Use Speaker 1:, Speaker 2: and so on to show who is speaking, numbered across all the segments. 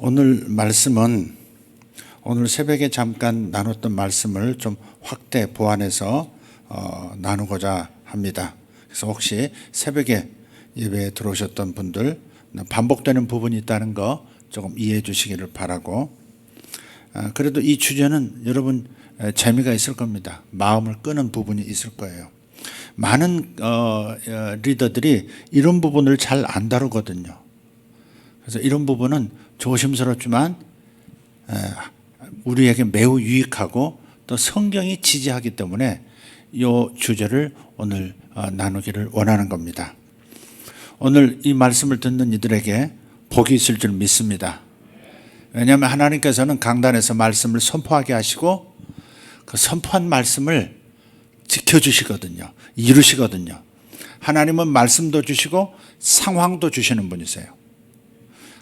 Speaker 1: 오늘 말씀은 오늘 새벽에 잠깐 나눴던 말씀을 좀 확대 보완해서 나누고자 합니다. 그래서 혹시 새벽에 예배에 들어오셨던 분들 반복되는 부분이 있다는 거 조금 이해해 주시기를 바라고, 그래도 이 주제는 여러분 재미가 있을 겁니다. 마음을 끄는 부분이 있을 거예요. 많은 리더들이 이런 부분을 잘 안 다루거든요. 그래서 이런 부분은 조심스럽지만 우리에게 매우 유익하고 또 성경이 지지하기 때문에 이 주제를 오늘 나누기를 원하는 겁니다. 오늘 이 말씀을 듣는 이들에게 복이 있을 줄 믿습니다. 왜냐하면 하나님께서는 강단에서 말씀을 선포하게 하시고 그 선포한 말씀을 지켜주시거든요. 이루시거든요. 하나님은 말씀도 주시고 상황도 주시는 분이세요.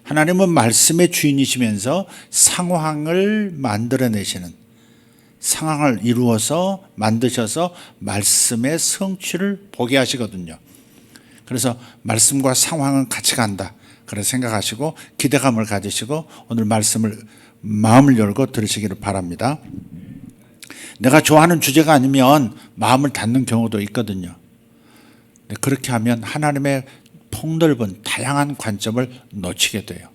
Speaker 1: 하나님은 말씀의 주인이시면서 상황을 만들어내시는, 상황을 이루어서 만드셔서 말씀의 성취를 보게 하시거든요. 그래서 말씀과 상황은 같이 간다, 그렇게 생각하시고 기대감을 가지시고 오늘 말씀을 마음을 열고 들으시기를 바랍니다. 내가 좋아하는 주제가 아니면 마음을 닫는 경우도 있거든요. 그렇게 하면 하나님의 폭넓은 다양한 관점을 놓치게 돼요.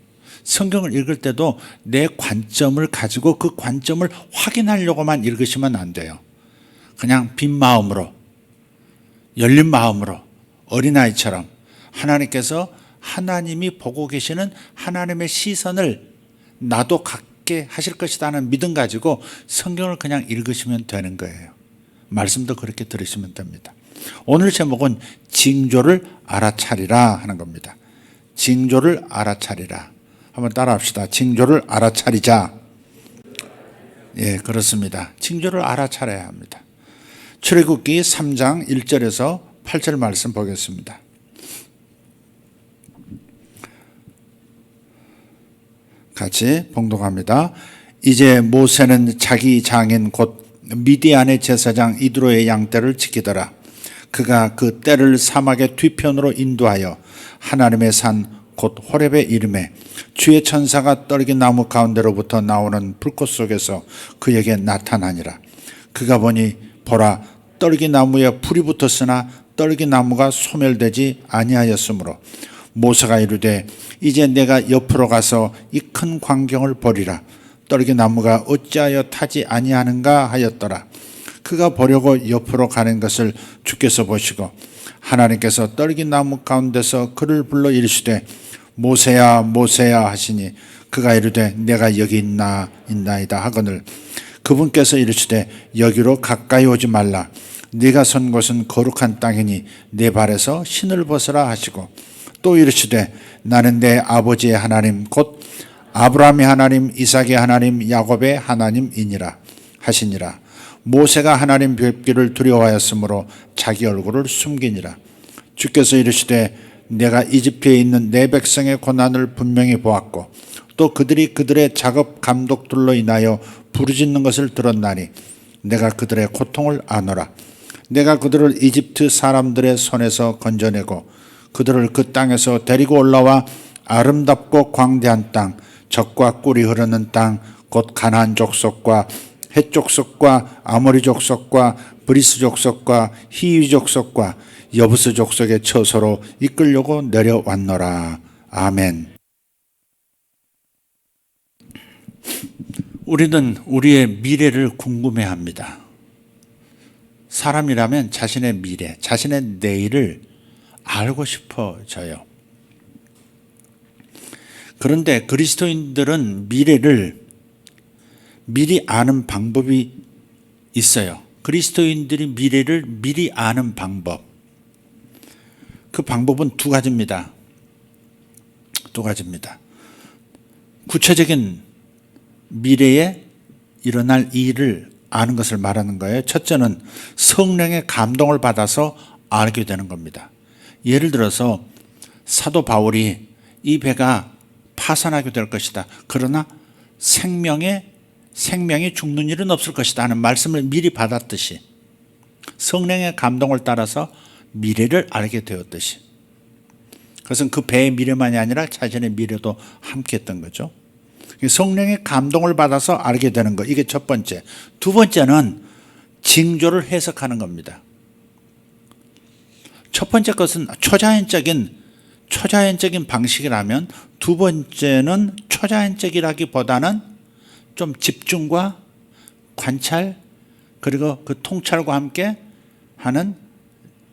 Speaker 1: 성경을 읽을 때도 내 관점을 가지고 그 관점을 확인하려고만 읽으시면 안 돼요. 그냥 빈 마음으로, 열린 마음으로 어린아이처럼 하나님께서 하나님이 보고 계시는 하나님의 시선을 나도 갖게 하실 것이다 하는 믿음 가지고 성경을 그냥 읽으시면 되는 거예요. 말씀도 그렇게 들으시면 됩니다. 오늘 제목은 징조를 알아차리라 하는 겁니다. 징조를 알아차리라. 한번 따라 합시다. 징조를 알아차리자. 예, 그렇습니다. 징조를 알아차려야 합니다. 출애굽기 3장 1절에서 8절 말씀 보겠습니다. 같이 봉독합니다. 이제 모세는 자기 장인 곧 미디안의 제사장 이드로의 양떼를 지키더라. 그가 그 떼를 사막의 뒤편으로 인도하여 하나님의 산 곧 호렙에 이르매 주의 천사가 떨기나무 가운데로부터 나오는 불꽃 속에서 그에게 나타나니라. 그가 보니 보라, 떨기나무에 불이 붙었으나 떨기나무가 소멸되지 아니하였으므로 모세가 이르되 이제 내가 옆으로 가서 이 큰 광경을 보리라. 떨기나무가 어찌하여 타지 아니하는가 하였더라. 그가 보려고 옆으로 가는 것을 주께서 보시고 하나님께서 떨기나무 가운데서 그를 불러 이르시되 모세야 모세야 하시니 그가 이르되 내가 여기 있나이다 하거늘 그분께서 이르시되 여기로 가까이 오지 말라. 네가 선 곳은 거룩한 땅이니 네 발에서 신을 벗으라 하시고 또 이르시되 나는 내 아버지의 하나님 곧 아브라함의 하나님 이삭의 하나님 야곱의 하나님이니라 하시니라. 모세가 하나님 뵙기를 두려워하였으므로 자기 얼굴을 숨기니라. 주께서 이르시되 내가 이집트에 있는 내 백성의 고난을 분명히 보았고 또 그들이 그들의 작업 감독들로 인하여 부르짖는 것을 들었나니 내가 그들의 고통을 아노라. 내가 그들을 이집트 사람들의 손에서 건져내고 그들을 그 땅에서 데리고 올라와 아름답고 광대한 땅, 젖과 꿀이 흐르는 땅, 곧 가나안 족속과 헷 족속과 아모리 족속과 브리스 족속과 히위 족속과 여부스 족속의 처소로 이끌려고 내려왔노라. 아멘. 우리는 우리의 미래를 궁금해합니다. 사람이라면 자신의 미래, 자신의 내일을 알고 싶어져요. 그런데 그리스도인들은 미래를 미리 아는 방법이 있어요. 그리스도인들이 미래를 미리 아는 방법. 그 방법은 두 가지입니다. 구체적인 미래에 일어날 일을 아는 것을 말하는 거예요. 첫째는 성령의 감동을 받아서 알게 되는 겁니다. 예를 들어서 사도 바울이 이 배가 파산하게 될 것이다. 그러나 생명이 죽는 일은 없을 것이다 하는 말씀을 미리 받았듯이 성령의 감동을 따라서 미래를 알게 되었듯이 그것은 그 배의 미래만이 아니라 자신의 미래도 함께 했던 거죠. 성령의 감동을 받아서 알게 되는 거. 이게 첫 번째. 두 번째는 징조를 해석하는 겁니다. 첫 번째 것은 초자연적인 방식이라면 두 번째는 초자연적이라기보다는 좀 집중과 관찰 그리고 그 통찰과 함께 하는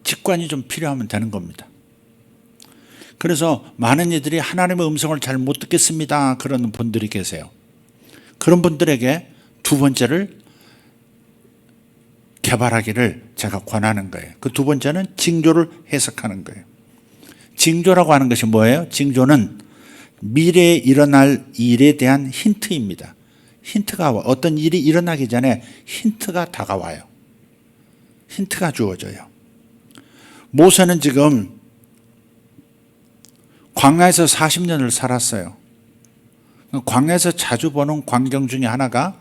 Speaker 1: 직관이 좀 필요하면 되는 겁니다. 그래서 많은 이들이 하나님의 음성을 잘 못 듣겠습니다. 그런 분들이 계세요. 그런 분들에게 두 번째를 개발하기를 제가 권하는 거예요. 그 두 번째는 징조를 해석하는 거예요. 징조라고 하는 것이 뭐예요? 징조는 미래에 일어날 일에 대한 힌트입니다. 힌트가 어떤 일이 일어나기 전에 힌트가 다가와요. 힌트가 주어져요. 모세는 지금 광야에서 40년을 살았어요. 광야에서 자주 보는 광경 중에 하나가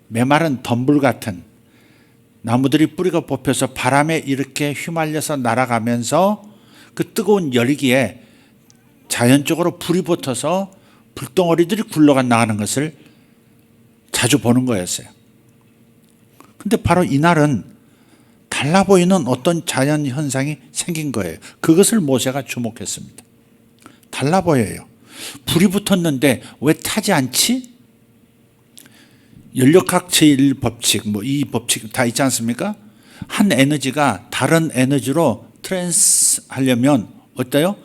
Speaker 1: 메마른 덤불 같은 나무들이 뿌리가 뽑혀서 바람에 이렇게 휘말려서 날아가면서 그 뜨거운 열기에 자연적으로 불이 붙어서 불덩어리들이 굴러가 나가는 것을 자주 보는 거였어요. 근데 바로 이날은 달라 보이는 어떤 자연 현상이 생긴 거예요. 그것을 모세가 주목했습니다. 달라 보여요. 불이 붙었는데 왜 타지 않지? 연력학 제1법칙, 이 법칙 다 있지 않습니까? 한 에너지가 다른 에너지로 트랜스 하려면 어때요?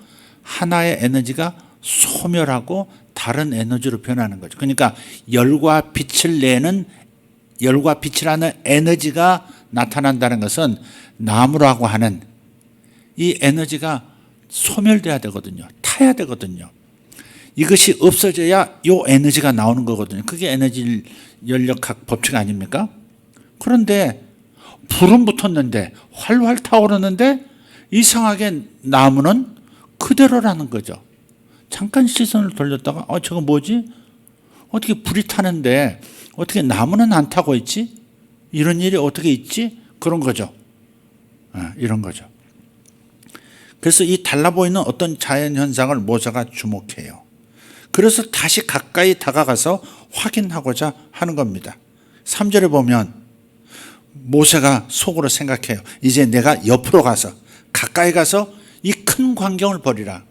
Speaker 1: 하나의 에너지가 소멸하고 다른 에너지로 변하는 거죠. 그러니까 열과 빛이라는 에너지가 나타난다는 것은 나무라고 하는 이 에너지가 소멸돼야 되거든요. 타야 되거든요. 이것이 없어져야 이 에너지가 나오는 거거든요. 그게 에너지 연력학 법칙 아닙니까? 그런데 불은 붙었는데 활활 타오르는데 이상하게 나무는 그대로라는 거죠. 잠깐 시선을 돌렸다가 저거 뭐지? 어떻게 불이 타는데 어떻게 나무는 안 타고 있지? 이런 일이 어떻게 있지? 그런 거죠. 이런 거죠. 그래서 이 달라 보이는 어떤 자연현상을 모세가 주목해요. 그래서 다시 가까이 다가가서 확인하고자 하는 겁니다. 3절에 보면 모세가 속으로 생각해요. 이제 내가 옆으로 가서 가까이 가서 이 큰 광경을 보리라.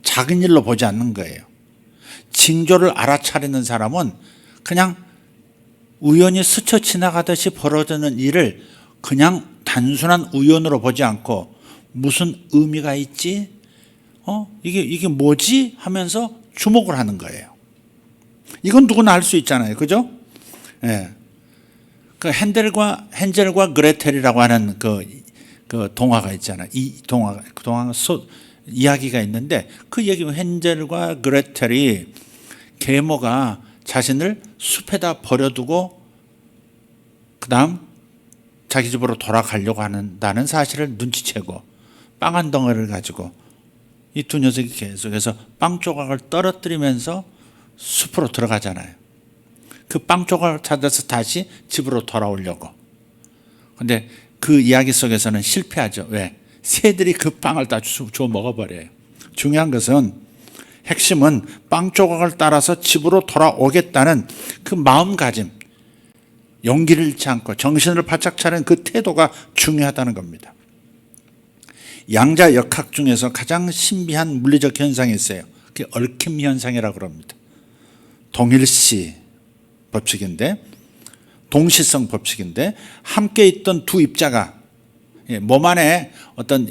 Speaker 1: 작은 일로 보지 않는 거예요. 징조를 알아차리는 사람은 그냥 우연히 스쳐 지나가듯이 벌어지는 일을 그냥 단순한 우연으로 보지 않고 무슨 의미가 있지? 이게 뭐지? 하면서 주목을 하는 거예요. 이건 누구나 알 수 있잖아요. 그죠? 예. 그 헨젤과 그레텔이라고 하는 그 동화가 있잖아요. 그 동화 이야기가 있는데 그 얘기 헨젤과 그레텔이 계모가 자신을 숲에다 버려두고 그다음 자기 집으로 돌아가려고 한다는 사실을 눈치채고 빵 한 덩어리를 가지고 이 두 녀석이 계속해서 빵 조각을 떨어뜨리면서 숲으로 들어가잖아요. 그 빵 조각을 찾아서 다시 집으로 돌아오려고. 근데 그 이야기 속에서는 실패하죠. 왜? 새들이 그 빵을 다 주워 먹어버려요. 중요한 것은 핵심은 빵 조각을 따라서 집으로 돌아오겠다는 그 마음가짐, 용기를 잃지 않고 정신을 바짝 차리는 그 태도가 중요하다는 겁니다. 양자 역학 중에서 가장 신비한 물리적 현상이 있어요. 그게 얽힘 현상이라고 합니다. 동일시 법칙인데, 동시성 법칙인데, 함께 있던 두 입자가 몸 안에 어떤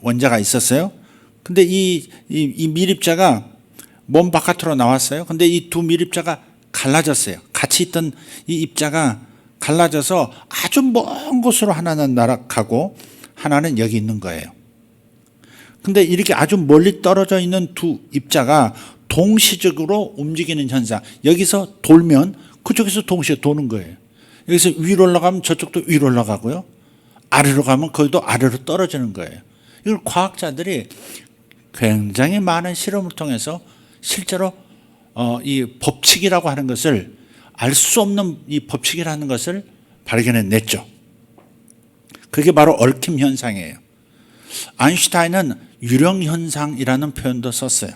Speaker 1: 원자가 있었어요. 근데 이 밀입자가 몸 바깥으로 나왔어요. 근데 이 두 밀입자가 갈라졌어요. 같이 있던 이 입자가 갈라져서 아주 먼 곳으로 하나는 날아가고 하나는 여기 있는 거예요. 근데 이렇게 아주 멀리 떨어져 있는 두 입자가 동시적으로 움직이는 현상. 여기서 돌면 그쪽에서 동시에 도는 거예요. 여기서 위로 올라가면 저쪽도 위로 올라가고요. 아래로 가면 거기도 아래로 떨어지는 거예요. 이걸 과학자들이 굉장히 많은 실험을 통해서 실제로 이 법칙이라고 하는 것을 알 수 없는 이 법칙이라는 것을 발견해냈죠. 그게 바로 얽힘 현상이에요. 아인슈타인은 유령 현상이라는 표현도 썼어요.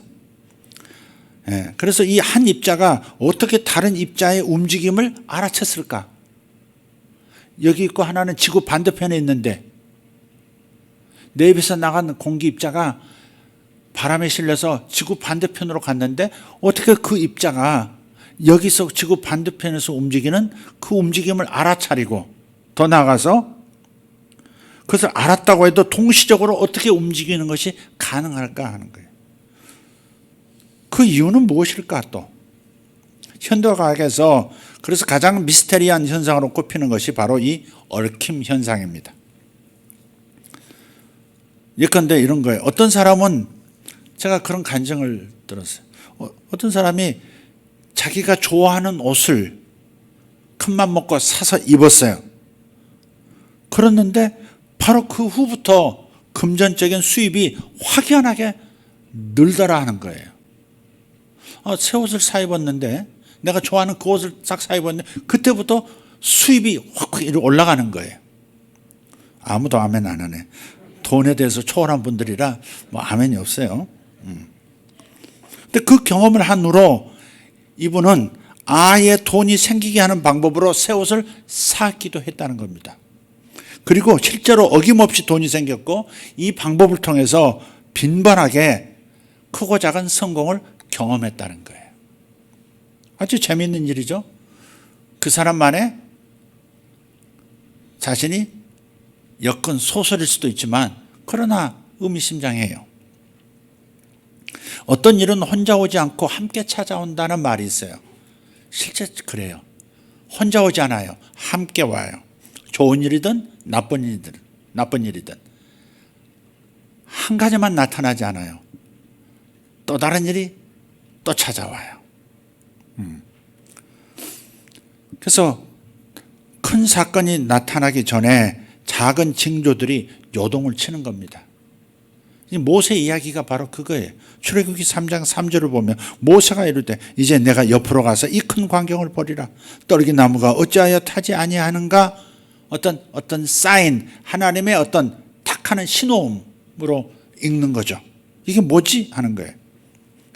Speaker 1: 예, 그래서 이 한 입자가 어떻게 다른 입자의 움직임을 알아챘을까? 여기 있고 하나는 지구 반대편에 있는데 내 입에서 나간 공기 입자가 바람에 실려서 지구 반대편으로 갔는데 어떻게 그 입자가 여기서 지구 반대편에서 움직이는 그 움직임을 알아차리고 더 나아가서 그것을 알았다고 해도 동시적으로 어떻게 움직이는 것이 가능할까 하는 거예요. 그 이유는 무엇일까 또? 현대과학에서 그래서 가장 미스테리한 현상으로 꼽히는 것이 바로 이 얽힘 현상입니다. 예컨대 이런 거예요. 어떤 사람은 제가 그런 간증을 들었어요. 어떤 사람이 자기가 좋아하는 옷을 큰맘 먹고 사서 입었어요. 그랬는데 바로 그 후부터 금전적인 수입이 확연하게 늘더라 하는 거예요. 새 옷을 사 입었는데 내가 좋아하는 그 옷을 싹 사 입었는데 그때부터 수입이 확 올라가는 거예요. 아무도 아멘 안 하네. 돈에 대해서 초월한 분들이라 뭐 아멘이 없어요. 근데 그 경험을 한 후로 이분은 아예 돈이 생기게 하는 방법으로 새 옷을 샀기도 했다는 겁니다. 그리고 실제로 어김없이 돈이 생겼고 이 방법을 통해서 빈번하게 크고 작은 성공을 경험했다는 거예요. 아주 재미있는 일이죠. 그 사람만의 자신이 엮은 소설일 수도 있지만 그러나 의미심장해요. 어떤 일은 혼자 오지 않고 함께 찾아온다는 말이 있어요. 실제 그래요. 혼자 오지 않아요. 함께 와요. 좋은 일이든 나쁜 일이든 한 가지만 나타나지 않아요. 또 다른 일이 또 찾아와요. 그래서 큰 사건이 나타나기 전에 작은 징조들이 요동을 치는 겁니다. 모세 이야기가 바로 그거예요. 출애굽기 3장 3절을 보면 모세가 이럴 때 이제 내가 옆으로 가서 이 큰 광경을 보리라. 떨기 나무가 어찌하여 타지 아니하는가? 어떤 사인, 하나님의 어떤 탁하는 신호음으로 읽는 거죠. 이게 뭐지? 하는 거예요.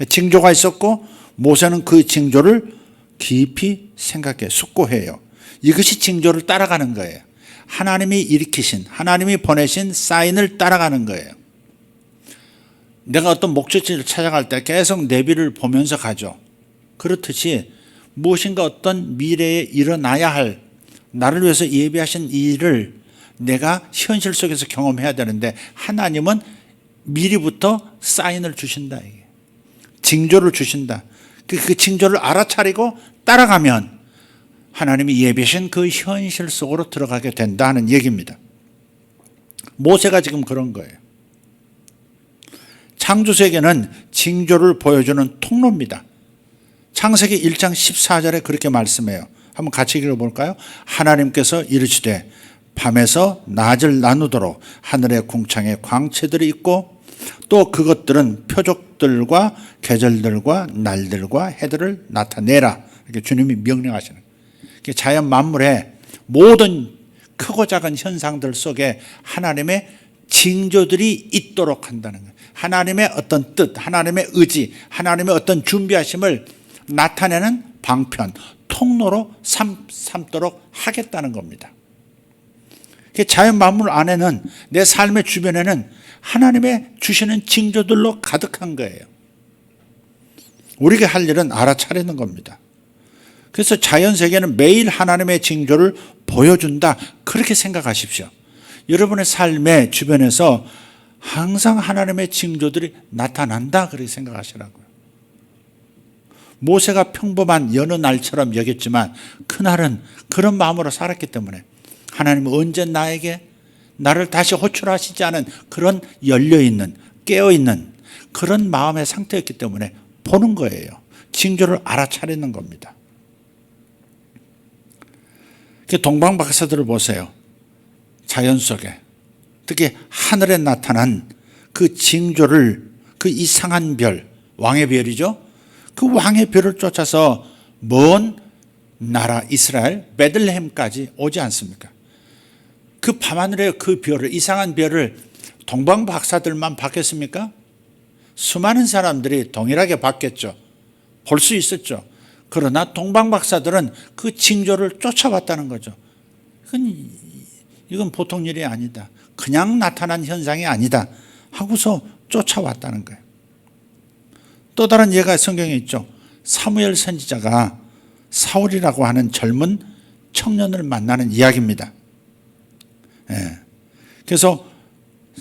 Speaker 1: 징조가 있었고 모세는 그 징조를 깊이 생각해 숙고해요. 이것이 징조를 따라가는 거예요. 하나님이 일으키신, 하나님이 보내신 사인을 따라가는 거예요. 내가 어떤 목적지를 찾아갈 때 계속 내비를 보면서 가죠. 그렇듯이 무엇인가 어떤 미래에 일어나야 할 나를 위해서 예비하신 일을 내가 현실 속에서 경험해야 되는데 하나님은 미리부터 사인을 주신다. 징조를 주신다. 그 징조를 알아차리고 따라가면 하나님이 예비하신 그 현실 속으로 들어가게 된다는 얘기입니다. 모세가 지금 그런 거예요. 창조세계는 징조를 보여주는 통로입니다. 창세기 1장 14절에 그렇게 말씀해요. 한번 같이 읽어볼까요? 하나님께서 이르시되 밤에서 낮을 나누도록 하늘의 궁창에 광채들이 있고 또 그것들은 표적들과 계절들과 날들과 해들을 나타내라. 이렇게 주님이 명령하시는 거예요. 자연 만물의 모든 크고 작은 현상들 속에 하나님의 징조들이 있도록 한다는 거예요. 하나님의 어떤 뜻, 하나님의 의지, 하나님의 어떤 준비하심을 나타내는 방편, 통로로 삼도록 하겠다는 겁니다. 자연 만물 안에는 내 삶의 주변에는 하나님의 주시는 징조들로 가득한 거예요. 우리가 할 일은 알아차리는 겁니다. 그래서 자연 세계는 매일 하나님의 징조를 보여준다. 그렇게 생각하십시오. 여러분의 삶의 주변에서 항상 하나님의 징조들이 나타난다. 그렇게 생각하시라고요. 모세가 평범한 여느 날처럼 여겼지만 그날은 그런 마음으로 살았기 때문에 하나님은 언제 나에게 나를 다시 호출하시지 않은 그런 열려있는 깨어있는 그런 마음의 상태였기 때문에 보는 거예요. 징조를 알아차리는 겁니다. 동방 박사들을 보세요. 자연 속에 특히 하늘에 나타난 그 징조를 그 이상한 별, 왕의 별이죠. 그 왕의 별을 쫓아서 먼 나라 이스라엘 베들레헴까지 오지 않습니까? 그 밤하늘의 그 별을 이상한 별을 동방 박사들만 봤겠습니까? 수많은 사람들이 동일하게 봤겠죠. 볼 수 있었죠. 그러나 동방박사들은 그 징조를 쫓아왔다는 거죠. 이건 보통 일이 아니다. 그냥 나타난 현상이 아니다 하고서 쫓아왔다는 거예요. 또 다른 예가 성경에 있죠. 사무엘 선지자가 사울이라고 하는 젊은 청년을 만나는 이야기입니다. 그래서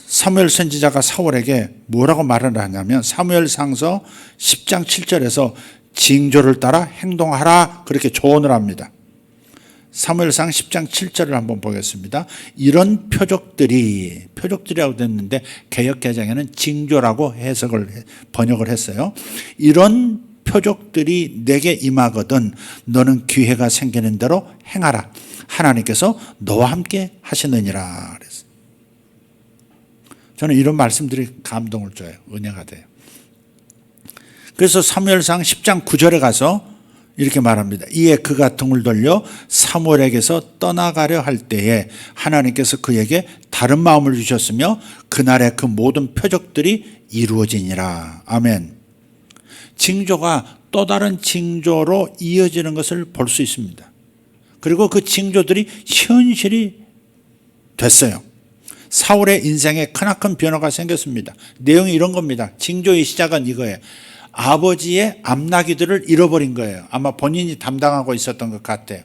Speaker 1: 사무엘 선지자가 사울에게 뭐라고 말을 하냐면 사무엘상서 10장 7절에서 징조를 따라 행동하라 그렇게 조언을 합니다. 사무엘상 10장 7절을 한번 보겠습니다. 이런 표적들이라고 됐는데 개역개정에는 징조라고 번역을 했어요. 이런 표적들이 내게 임하거든 너는 기회가 생기는 대로 행하라. 하나님께서 너와 함께 하시느니라 그랬어요. 저는 이런 말씀들이 감동을 줘요. 은혜가 돼요. 그래서 사무엘상 10장 9절에 가서 이렇게 말합니다. 이에 그가 등을 돌려 사무엘에게서 떠나가려 할 때에 하나님께서 그에게 다른 마음을 주셨으며 그날의 그 모든 표적들이 이루어지니라. 아멘. 징조가 또 다른 징조로 이어지는 것을 볼 수 있습니다. 그리고 그 징조들이 현실이 됐어요. 사울의 인생에 크나큰 변화가 생겼습니다. 내용이 이런 겁니다. 징조의 시작은 이거예요. 아버지의 암나귀들을 잃어버린 거예요. 아마 본인이 담당하고 있었던 것 같아요.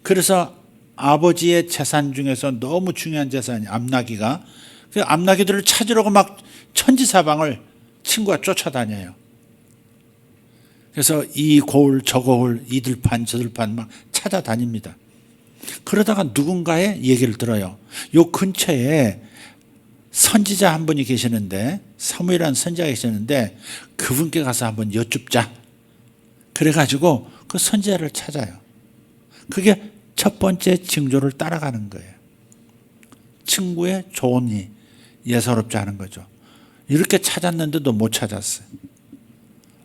Speaker 1: 그래서 아버지의 재산 중에서 너무 중요한 재산이 암나귀가, 그 암나귀들을 찾으려고 막 천지사방을 친구가 쫓아다녀요. 그래서 이 고을 저 고을 이들판 저들판 막 찾아다닙니다. 그러다가 누군가의 얘기를 들어요. 요 근처에 선지자 한 분이 계시는데, 사무엘이라는 선지자가 계시는데 그분께 가서 한번 여쭙자. 그래가지고 그 선지자를 찾아요. 그게 첫 번째 징조를 따라가는 거예요. 친구의 조언이 예사롭지 않은 거죠. 이렇게 찾았는데도 못 찾았어요.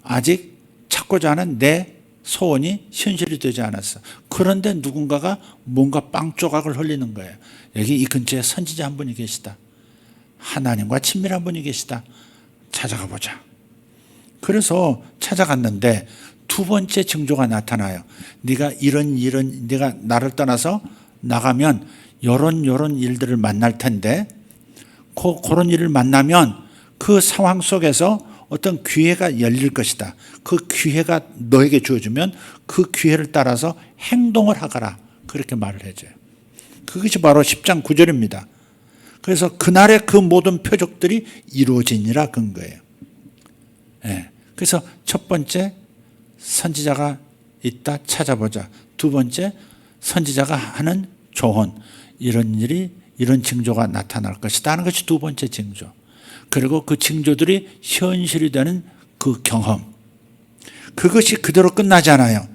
Speaker 1: 아직 찾고자 하는 내 소원이 현실이 되지 않았어. 그런데 누군가가 뭔가 빵 조각을 흘리는 거예요. 여기 이 근처에 선지자 한 분이 계시다. 하나님과 친밀한 분이 계시다. 찾아가 보자. 그래서 찾아갔는데 두 번째 징조가 나타나요. 네가 네가 나를 떠나서 나가면 요런 일들을 만날 텐데 그런 일을 만나면 그 상황 속에서 어떤 기회가 열릴 것이다. 그 기회가 너에게 주어지면 그 기회를 따라서 행동을 하거라. 그렇게 말을 해줘요. 그것이 바로 10장 9절입니다. 그래서 그날의 그 모든 표적들이 이루어지니라 그런 거예요. 그래서 첫 번째 선지자가 있다 찾아보자. 두 번째 선지자가 하는 조언. 이런 징조가 나타날 것이다 하는 것이 두 번째 징조. 그리고 그 징조들이 현실이 되는 그 경험. 그것이 그대로 끝나지 않아요.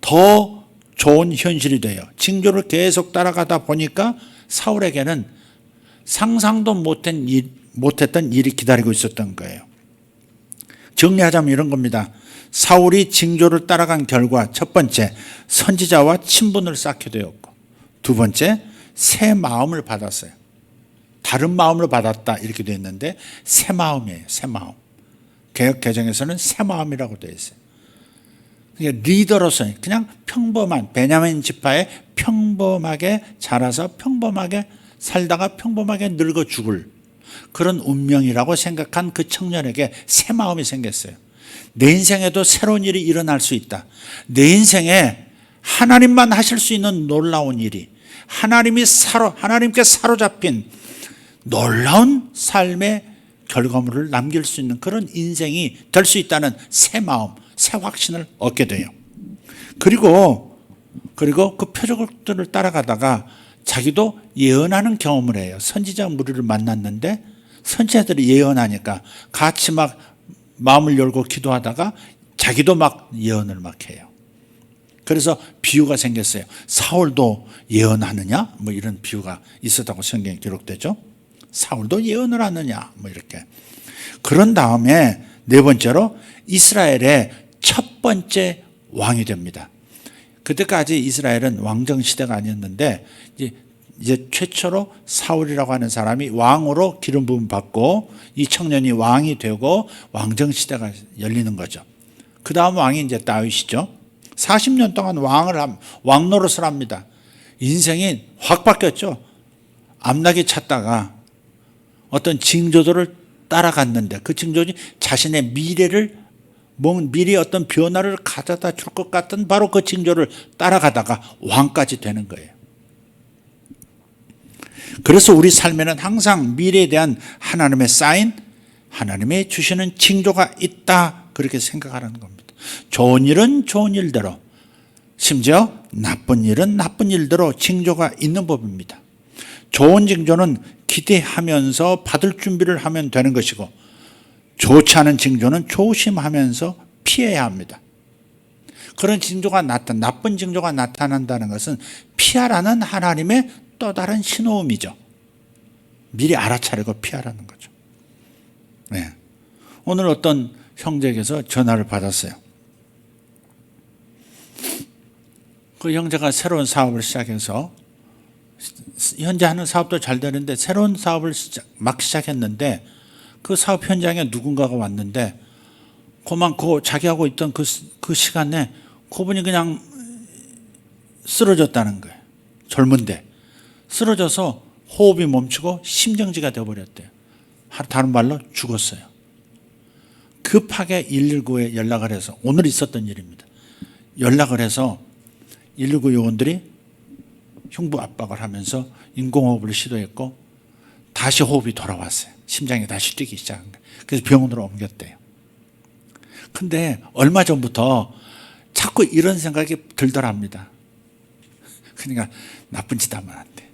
Speaker 1: 더 좋은 현실이 돼요. 징조를 계속 따라가다 보니까 사울에게는 상상도 못했던 일이 기다리고 있었던 거예요. 정리하자면 이런 겁니다. 사울이 징조를 따라간 결과 첫 번째, 선지자와 친분을 쌓게 되었고, 두 번째, 새 마음을 받았어요. 다른 마음을 받았다 이렇게 되어 있는데 새 마음이에요. 새 마음. 개역 개정에서는 새 마음이라고 되어 있어요. 그러니까 리더로서 그냥 평범한 베냐민 지파에 평범하게 자라서 평범하게 살다가 평범하게 늙어 죽을 그런 운명이라고 생각한 그 청년에게 새 마음이 생겼어요. 내 인생에도 새로운 일이 일어날 수 있다. 내 인생에 하나님만 하실 수 있는 놀라운 일이, 하나님께 사로잡힌 놀라운 삶의 결과물을 남길 수 있는 그런 인생이 될 수 있다는 새 마음, 새 확신을 얻게 돼요. 그리고 그 표적들을 따라가다가 자기도 예언하는 경험을 해요. 선지자 무리를 만났는데 선지자들이 예언하니까 같이 막 마음을 열고 기도하다가 자기도 막 예언을 막 해요. 그래서 비유가 생겼어요. 사울도 예언하느냐? 뭐 이런 비유가 있었다고 성경에 기록되죠. 사울도 예언을 하느냐? 뭐 이렇게. 그런 다음에 네 번째로 이스라엘의 첫 번째 왕이 됩니다. 그때까지 이스라엘은 왕정 시대가 아니었는데 이제 최초로 사울이라고 하는 사람이 왕으로 기름 부음 받고 이 청년이 왕이 되고 왕정 시대가 열리는 거죠. 그 다음 왕이 이제 다윗이죠. 40년 동안 왕 노릇을 합니다. 인생이 확 바뀌었죠. 암나기 찾다가 어떤 징조들을 따라갔는데 그 징조는 자신의 미래의 어떤 변화를 가져다 줄 것 같은 바로 그 징조를 따라가다가 왕까지 되는 거예요. 그래서 우리 삶에는 항상 미래에 대한 하나님의 사인, 하나님의 주시는 징조가 있다, 그렇게 생각하라는 겁니다. 좋은 일은 좋은 일대로, 심지어 나쁜 일은 나쁜 일대로 징조가 있는 법입니다. 좋은 징조는 기대하면서 받을 준비를 하면 되는 것이고, 좋지 않은 징조는 조심하면서 피해야 합니다. 그런 징조가 나쁜 징조가 나타난다는 것은 피하라는 하나님의 또 다른 신호음이죠. 미리 알아차리고 피하라는 거죠. 네. 오늘 어떤 형제에게서 전화를 받았어요. 그 형제가 새로운 사업을 시작해서 현재 하는 사업도 잘 되는데 새로운 사업을 막 시작했는데 그 사업 현장에 누군가가 왔는데 그 자기하고 있던 그 시간에 그분이 그냥 쓰러졌다는 거예요. 젊은데 쓰러져서 호흡이 멈추고 심정지가 되어버렸대요. 다른 말로 죽었어요. 급하게 119에 연락을 해서, 오늘 있었던 일입니다. 연락을 해서 119 요원들이 흉부 압박을 하면서 인공호흡을 시도했고 다시 호흡이 돌아왔어요. 심장이 다시 뛰기 시작한 거예요. 그래서 병원으로 옮겼대요. 근데 얼마 전부터 자꾸 이런 생각이 들더랍니다. 그러니까 나쁜 짓 하면 안 돼.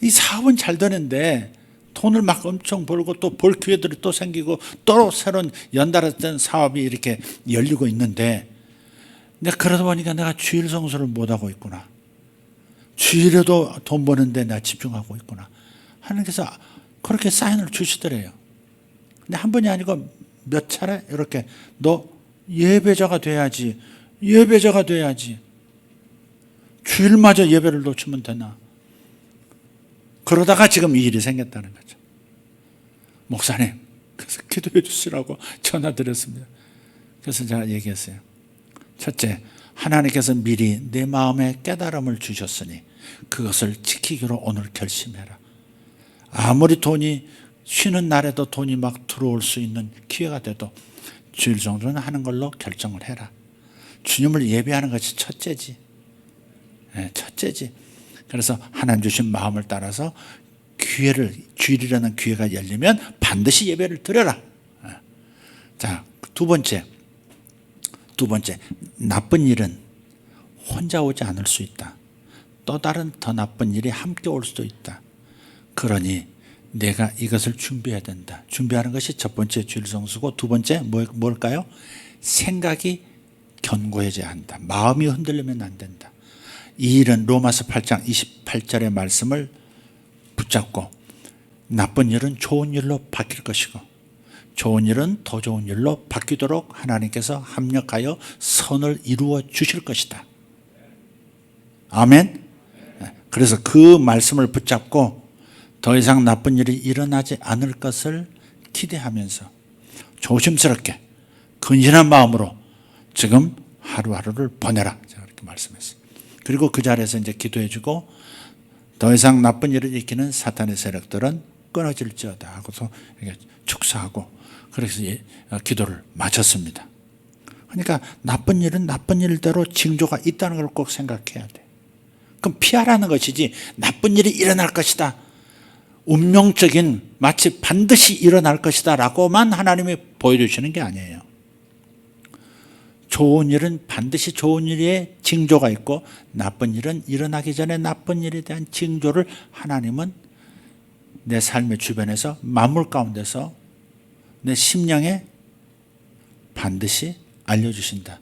Speaker 1: 이 사업은 잘 되는데 돈을 막 엄청 벌고 또 볼 기회들이 또 생기고 또 새로운 연달았던 사업이 이렇게 열리고 있는데 내가 그러다 보니까 내가 주일 성수를 못하고 있구나. 주일에도 돈 버는데 내가 집중하고 있구나. 하나님께서 그렇게 사인을 주시더래요. 근데 한 번이 아니고 몇 차례 이렇게 너 예배자가 돼야지. 예배자가 돼야지. 주일마저 예배를 놓치면 되나. 그러다가 지금 이 일이 생겼다는 거죠. 목사님, 그래서 기도해 주시라고 전화드렸습니다. 그래서 제가 얘기했어요. 첫째, 하나님께서 미리 내 마음에 깨달음을 주셨으니 그것을 지키기로 오늘 결심해라. 아무리 돈이 쉬는 날에도 돈이 막 들어올 수 있는 기회가 돼도 주일 정도는 하는 걸로 결정을 해라. 주님을 예배하는 것이 첫째지. 네, 첫째지. 그래서 하나님 주신 마음을 따라서 주일이라는 기회가 열리면 반드시 예배를 드려라. 자, 두 번째, 나쁜 일은 혼자 오지 않을 수 있다. 또 다른 더 나쁜 일이 함께 올 수도 있다. 그러니 내가 이것을 준비해야 된다. 준비하는 것이 첫 번째 주일 성수고, 두 번째 뭘까요? 생각이 견고해져야 한다. 마음이 흔들리면 안 된다. 이 일은 로마서 8장 28절의 말씀을 붙잡고 나쁜 일은 좋은 일로 바뀔 것이고 좋은 일은 더 좋은 일로 바뀌도록 하나님께서 합력하여 선을 이루어 주실 것이다. 아멘. 그래서 그 말씀을 붙잡고 더 이상 나쁜 일이 일어나지 않을 것을 기대하면서 조심스럽게 근신한 마음으로 지금 하루하루를 보내라. 제가 이렇게 말씀했어요. 그리고 그 자리에서 이제 기도해주고 더 이상 나쁜 일을 일으키는 사탄의 세력들은 끊어질지어다 하고서 축사하고 그래서 기도를 마쳤습니다. 그러니까 나쁜 일은 나쁜 일대로 징조가 있다는 걸 꼭 생각해야 돼. 그럼 피하라는 것이지 나쁜 일이 일어날 것이다. 운명적인 마치 반드시 일어날 것이다 라고만 하나님이 보여주시는 게 아니에요. 좋은 일은 반드시 좋은 일의 징조가 있고 나쁜 일은 일어나기 전에 나쁜 일에 대한 징조를 하나님은 내 삶의 주변에서 만물 가운데서 내 심령에 반드시 알려주신다.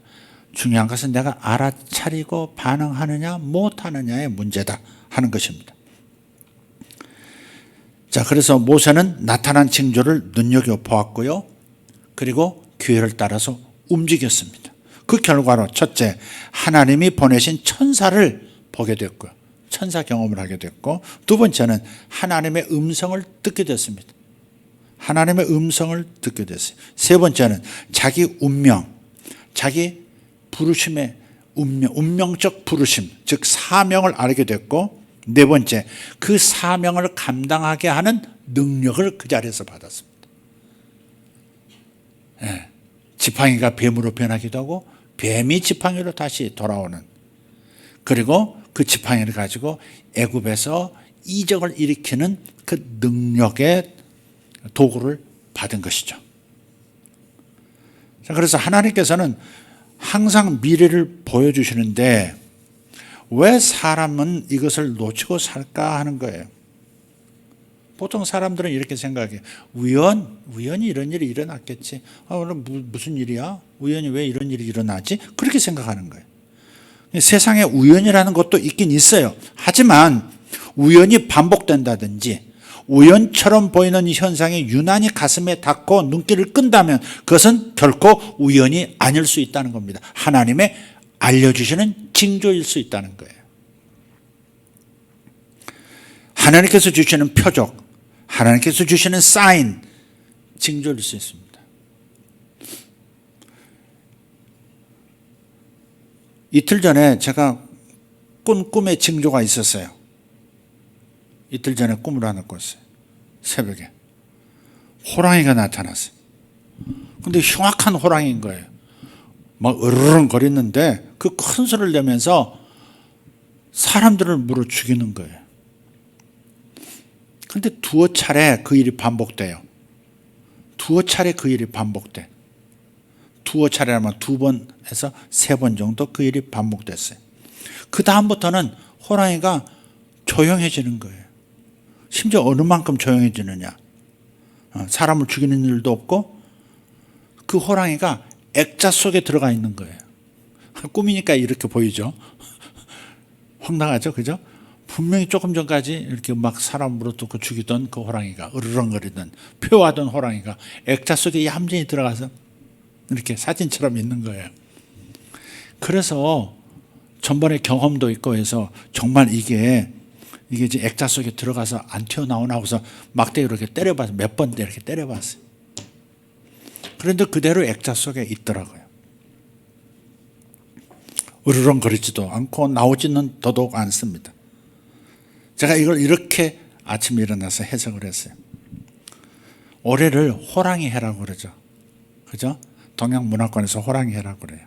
Speaker 1: 중요한 것은 내가 알아차리고 반응하느냐 못하느냐의 문제다 하는 것입니다. 자, 그래서 모세는 나타난 징조를 눈여겨보았고요. 그리고 기회를 따라서 움직였습니다. 그 결과로 첫째, 하나님이 보내신 천사를 보게 됐고요. 천사 경험을 하게 됐고, 두 번째는 하나님의 음성을 듣게 됐습니다. 하나님의 음성을 듣게 됐어요. 세 번째는 자기 운명, 자기 부르심의 운명적 부르심, 즉 사명을 알게 됐고, 네 번째, 그 사명을 감당하게 하는 능력을 그 자리에서 받았습니다. 예, 지팡이가 뱀으로 변하기도 하고 뱀이 지팡이로 다시 돌아오는, 그리고 그 지팡이를 가지고 애굽에서 이적을 일으키는 그 능력의 도구를 받은 것이죠. 자, 그래서 하나님께서는 항상 미래를 보여주시는데 왜 사람은 이것을 놓치고 살까 하는 거예요. 보통 사람들은 이렇게 생각해요. 우연히 이런 일이 일어났겠지. 오늘 무슨 일이야? 우연히 왜 이런 일이 일어나지? 그렇게 생각하는 거예요. 세상에 우연이라는 것도 있긴 있어요. 하지만 우연이 반복된다든지 우연처럼 보이는 이 현상이 유난히 가슴에 닿고 눈길을 끈다면 그것은 결코 우연이 아닐 수 있다는 겁니다. 하나님의 알려주시는 징조일 수 있다는 거예요. 하나님께서 주시는 표적, 하나님께서 주시는 사인, 징조일 수 있습니다. 이틀 전에 제가 꾼 꿈의 징조가 있었어요. 이틀 전에 꿈을 하나 꿨어요. 새벽에 호랑이가 나타났어요. 근데 흉악한 호랑이인 거예요. 막 으르렁거리는데 그 큰 소리를 내면서 사람들을 물어 죽이는 거예요. 그런데 두어 차례 그 일이 반복돼요. 두어 차례 그 일이 반복돼. 두어 차례라면 2번에서 3번 정도 그 일이 반복됐어요. 그 다음부터는 호랑이가 조용해지는 거예요. 심지어 어느 만큼 조용해지느냐. 사람을 죽이는 일도 없고 그 호랑이가 액자 속에 들어가 있는 거예요. 꿈이니까 이렇게 보이죠. 황당하죠, 그죠? 분명히 조금 전까지 이렇게 막 사람 물어뜯고 죽이던 그 호랑이가, 으르렁거리던 표하던 호랑이가 액자 속에 얌전히 들어가서 이렇게 사진처럼 있는 거예요. 그래서 전번에 경험도 있고 해서 정말 이게 이제 액자 속에 들어가서 안 튀어나오나 하고서 막대기로 이렇게 때려봤어요. 몇 번 이렇게 때려봤어요. 그런데 그대로 액자 속에 있더라고요. 으르렁거리지도 않고 나오지는 더더욱 않습니다. 제가 이걸 이렇게 아침에 일어나서 해석을 했어요. 올해를 호랑이 해라고 그러죠. 그죠? 동양문화권에서 호랑이 해라고 그래요.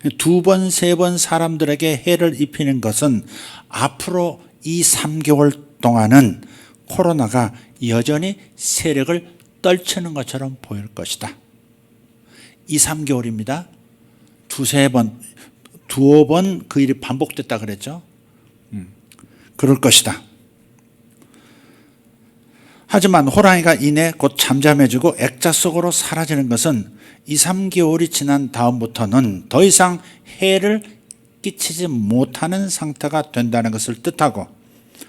Speaker 1: 2번, 3번 사람들에게 해를 입히는 것은 앞으로 이 3개월 동안은 코로나가 여전히 세력을 떨치는 것처럼 보일 것이다. 2, 3개월입니다. 두어 번 그 일이 반복됐다 그랬죠. 그럴 것이다. 하지만 호랑이가 이내 곧 잠잠해지고 액자 속으로 사라지는 것은 2, 3개월이 지난 다음부터는 더 이상 해를 끼치지 못하는 상태가 된다는 것을 뜻하고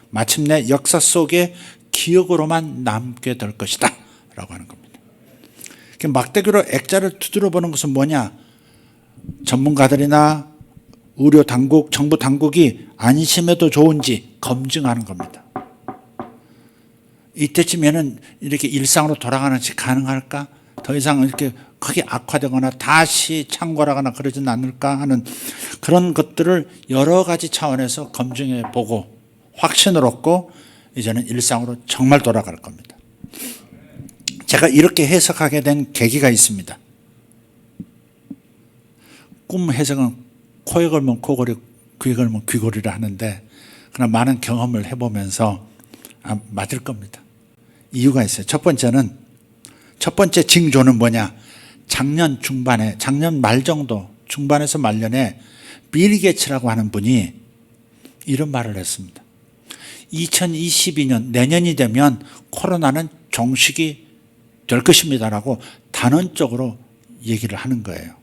Speaker 1: 마침내 역사 속에 기억으로만 남게 될 것이다 라고 하는 겁니다. 막대기로 액자를 두드려 보는 것은 뭐냐? 전문가들이나 의료 당국, 정부 당국이 안심해도 좋은지 검증하는 겁니다. 이때쯤에는 이렇게 일상으로 돌아가는 것이 가능할까? 더 이상 이렇게 크게 악화되거나 다시 창궐하거나 그러지는 않을까 하는 그런 것들을 여러 가지 차원에서 검증해 보고 확신을 얻고 이제는 일상으로 정말 돌아갈 겁니다. 제가 이렇게 해석하게 된 계기가 있습니다. 꿈 해석은 코에 걸면 코골이, 귀에 걸면 귀골이라 하는데 그러나 많은 경험을 해보면서 맞을 겁니다. 이유가 있어요. 첫 번째 징조는 뭐냐? 작년 말 정도, 중반에서 말년에 빌 게이츠라고 하는 분이 이런 말을 했습니다. 2022년, 내년이 되면 코로나는 종식이 될 것입니다라고 단언적으로 얘기를 하는 거예요.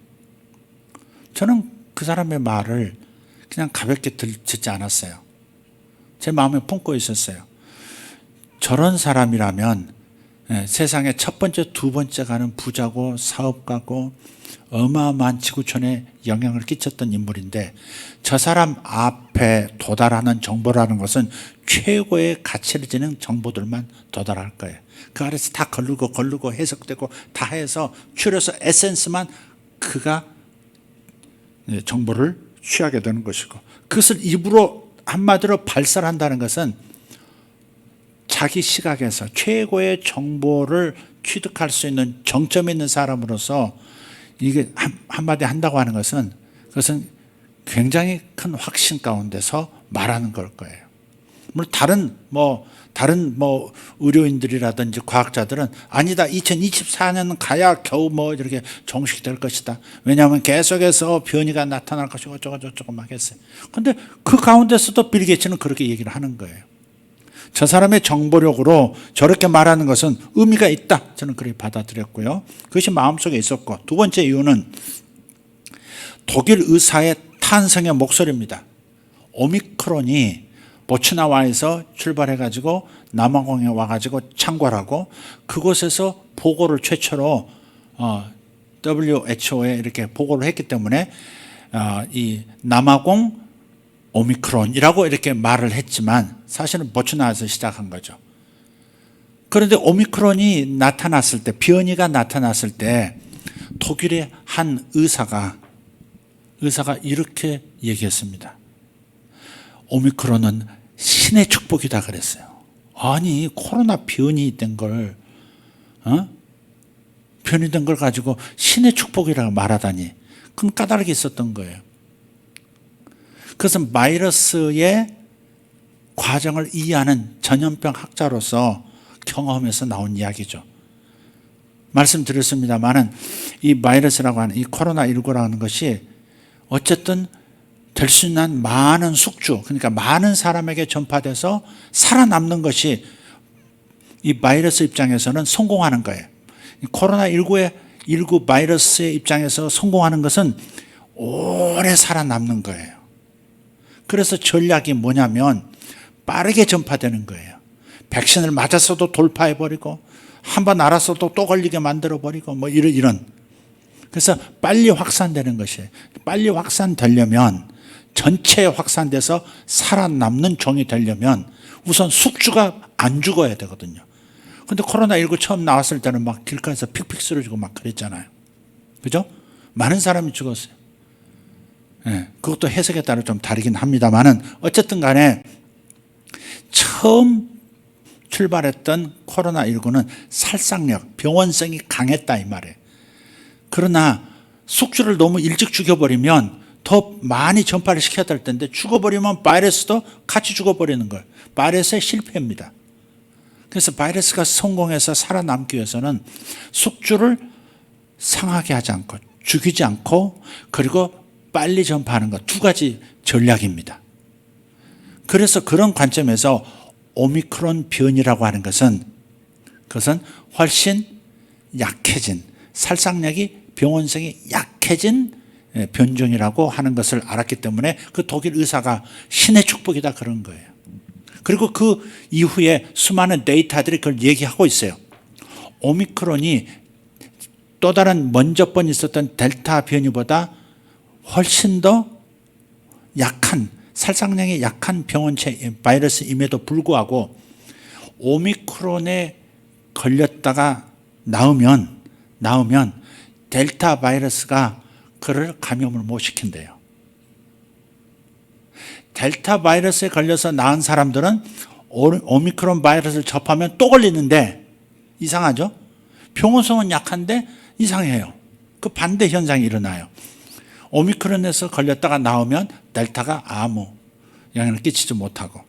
Speaker 1: 저는 그 사람의 말을 그냥 가볍게 듣지 않았어요. 제 마음에 품고 있었어요. 저런 사람이라면 세상에 첫 번째, 두 번째 가는 부자고 사업가고 어마어마한 지구촌에 영향을 끼쳤던 인물인데 저 사람 앞에 도달하는 정보라는 것은 최고의 가치를 지닌 정보들만 도달할 거예요. 그 아래서 다 걸르고 해석되고 다 해서 추려서 에센스만 그가 정보를 취하게 되는 것이고, 그것을 입으로 한마디로 발설한다는 것은 자기 시각에서 최고의 정보를 취득할 수 있는 정점에 있는 사람으로서 이게 한마디 한다고 하는 것은, 그것은 굉장히 큰 확신 가운데서 말하는 걸 거예요. 물론 다른 의료인들이라든지 과학자들은 아니다, 2024년 가야 겨우 이렇게 종식될 것이다. 왜냐하면 계속해서 변이가 나타날 것이고 어쩌고 막 했어요. 그런데 그 가운데서도 빌 게이츠는 그렇게 얘기를 하는 거예요. 저 사람의 정보력으로 저렇게 말하는 것은 의미가 있다. 저는 그렇게 받아들였고요. 그것이 마음속에 있었고, 두 번째 이유는 독일 의사의 탄성의 목소리입니다. 오미크론이 보츠나와에서 출발해가지고 남아공에 와가지고 창궐하고, 그곳에서 보고를 최초로 WHO에 이렇게 보고를 했기 때문에 이 남아공 오미크론이라고 이렇게 말을 했지만 사실은 보츠나와에서 시작한 거죠. 그런데 오미크론이 나타났을 때, 변이가 나타났을 때 독일의 한 의사가 이렇게 얘기했습니다. 오미크론은 신의 축복이다 그랬어요. 아니, 코로나 변이된 걸 가지고 신의 축복이라고 말하다니, 큰 까닭이 있었던 거예요. 그것은 바이러스의 과정을 이해하는 전염병 학자로서 경험에서 나온 이야기죠. 말씀드렸습니다마는 이 바이러스라고 하는 이 코로나19라는 것이 어쨌든 될 수 있는 많은 숙주, 그러니까 많은 사람에게 전파돼서 살아남는 것이 이 바이러스 입장에서는 성공하는 거예요. 코로나19 바이러스의 입장에서 성공하는 것은 오래 살아남는 거예요. 그래서 전략이 뭐냐면 빠르게 전파되는 거예요. 백신을 맞았어도 돌파해버리고, 한번 알았어도 또 걸리게 만들어버리고 이런. 그래서 빨리 확산되는 것이에요. 빨리 확산되려면, 전체에 확산돼서 살아남는 종이 되려면 우선 숙주가 안 죽어야 되거든요. 그런데 코로나19 처음 나왔을 때는 막 길가에서 픽픽 쓰러지고 막 그랬잖아요. 그죠? 많은 사람이 죽었어요. 그것도 해석에 따라 좀 다르긴 합니다만은, 어쨌든 간에 처음 출발했던 코로나19는 살상력, 병원성이 강했다 이 말이에요. 그러나 숙주를 너무 일찍 죽여버리면 더 많이 전파를 시켜야 될 텐데, 죽어버리면 바이러스도 같이 죽어버리는 거예요. 바이러스의 실패입니다. 그래서 바이러스가 성공해서 살아남기 위해서는 숙주를 상하게 하지 않고, 죽이지 않고, 그리고 빨리 전파하는 것, 두 가지 전략입니다. 그래서 그런 관점에서 오미크론 변이라고 하는 것은, 그것은 훨씬 약해진, 살상력이, 병원성이 약해진 변종이라고 하는 것을 알았기 때문에 그 독일 의사가 신의 축복이다 그런 거예요. 그리고 그 이후에 수많은 데이터들이 그걸 얘기하고 있어요. 오미크론이 또 다른 먼저 번 있었던 델타 변이보다 훨씬 더 약한, 살상력이 약한 병원체 바이러스임에도 불구하고 오미크론에 걸렸다가 나오면 델타 바이러스가 그를 감염을 못 시킨대요. 델타 바이러스에 걸려서 나은 사람들은 오미크론 바이러스를 접하면 또 걸리는데, 이상하죠? 병원성은 약한데 이상해요. 그 반대 현상이 일어나요. 오미크론에서 걸렸다가 나오면 델타가 아무 영향을 끼치지 못하고,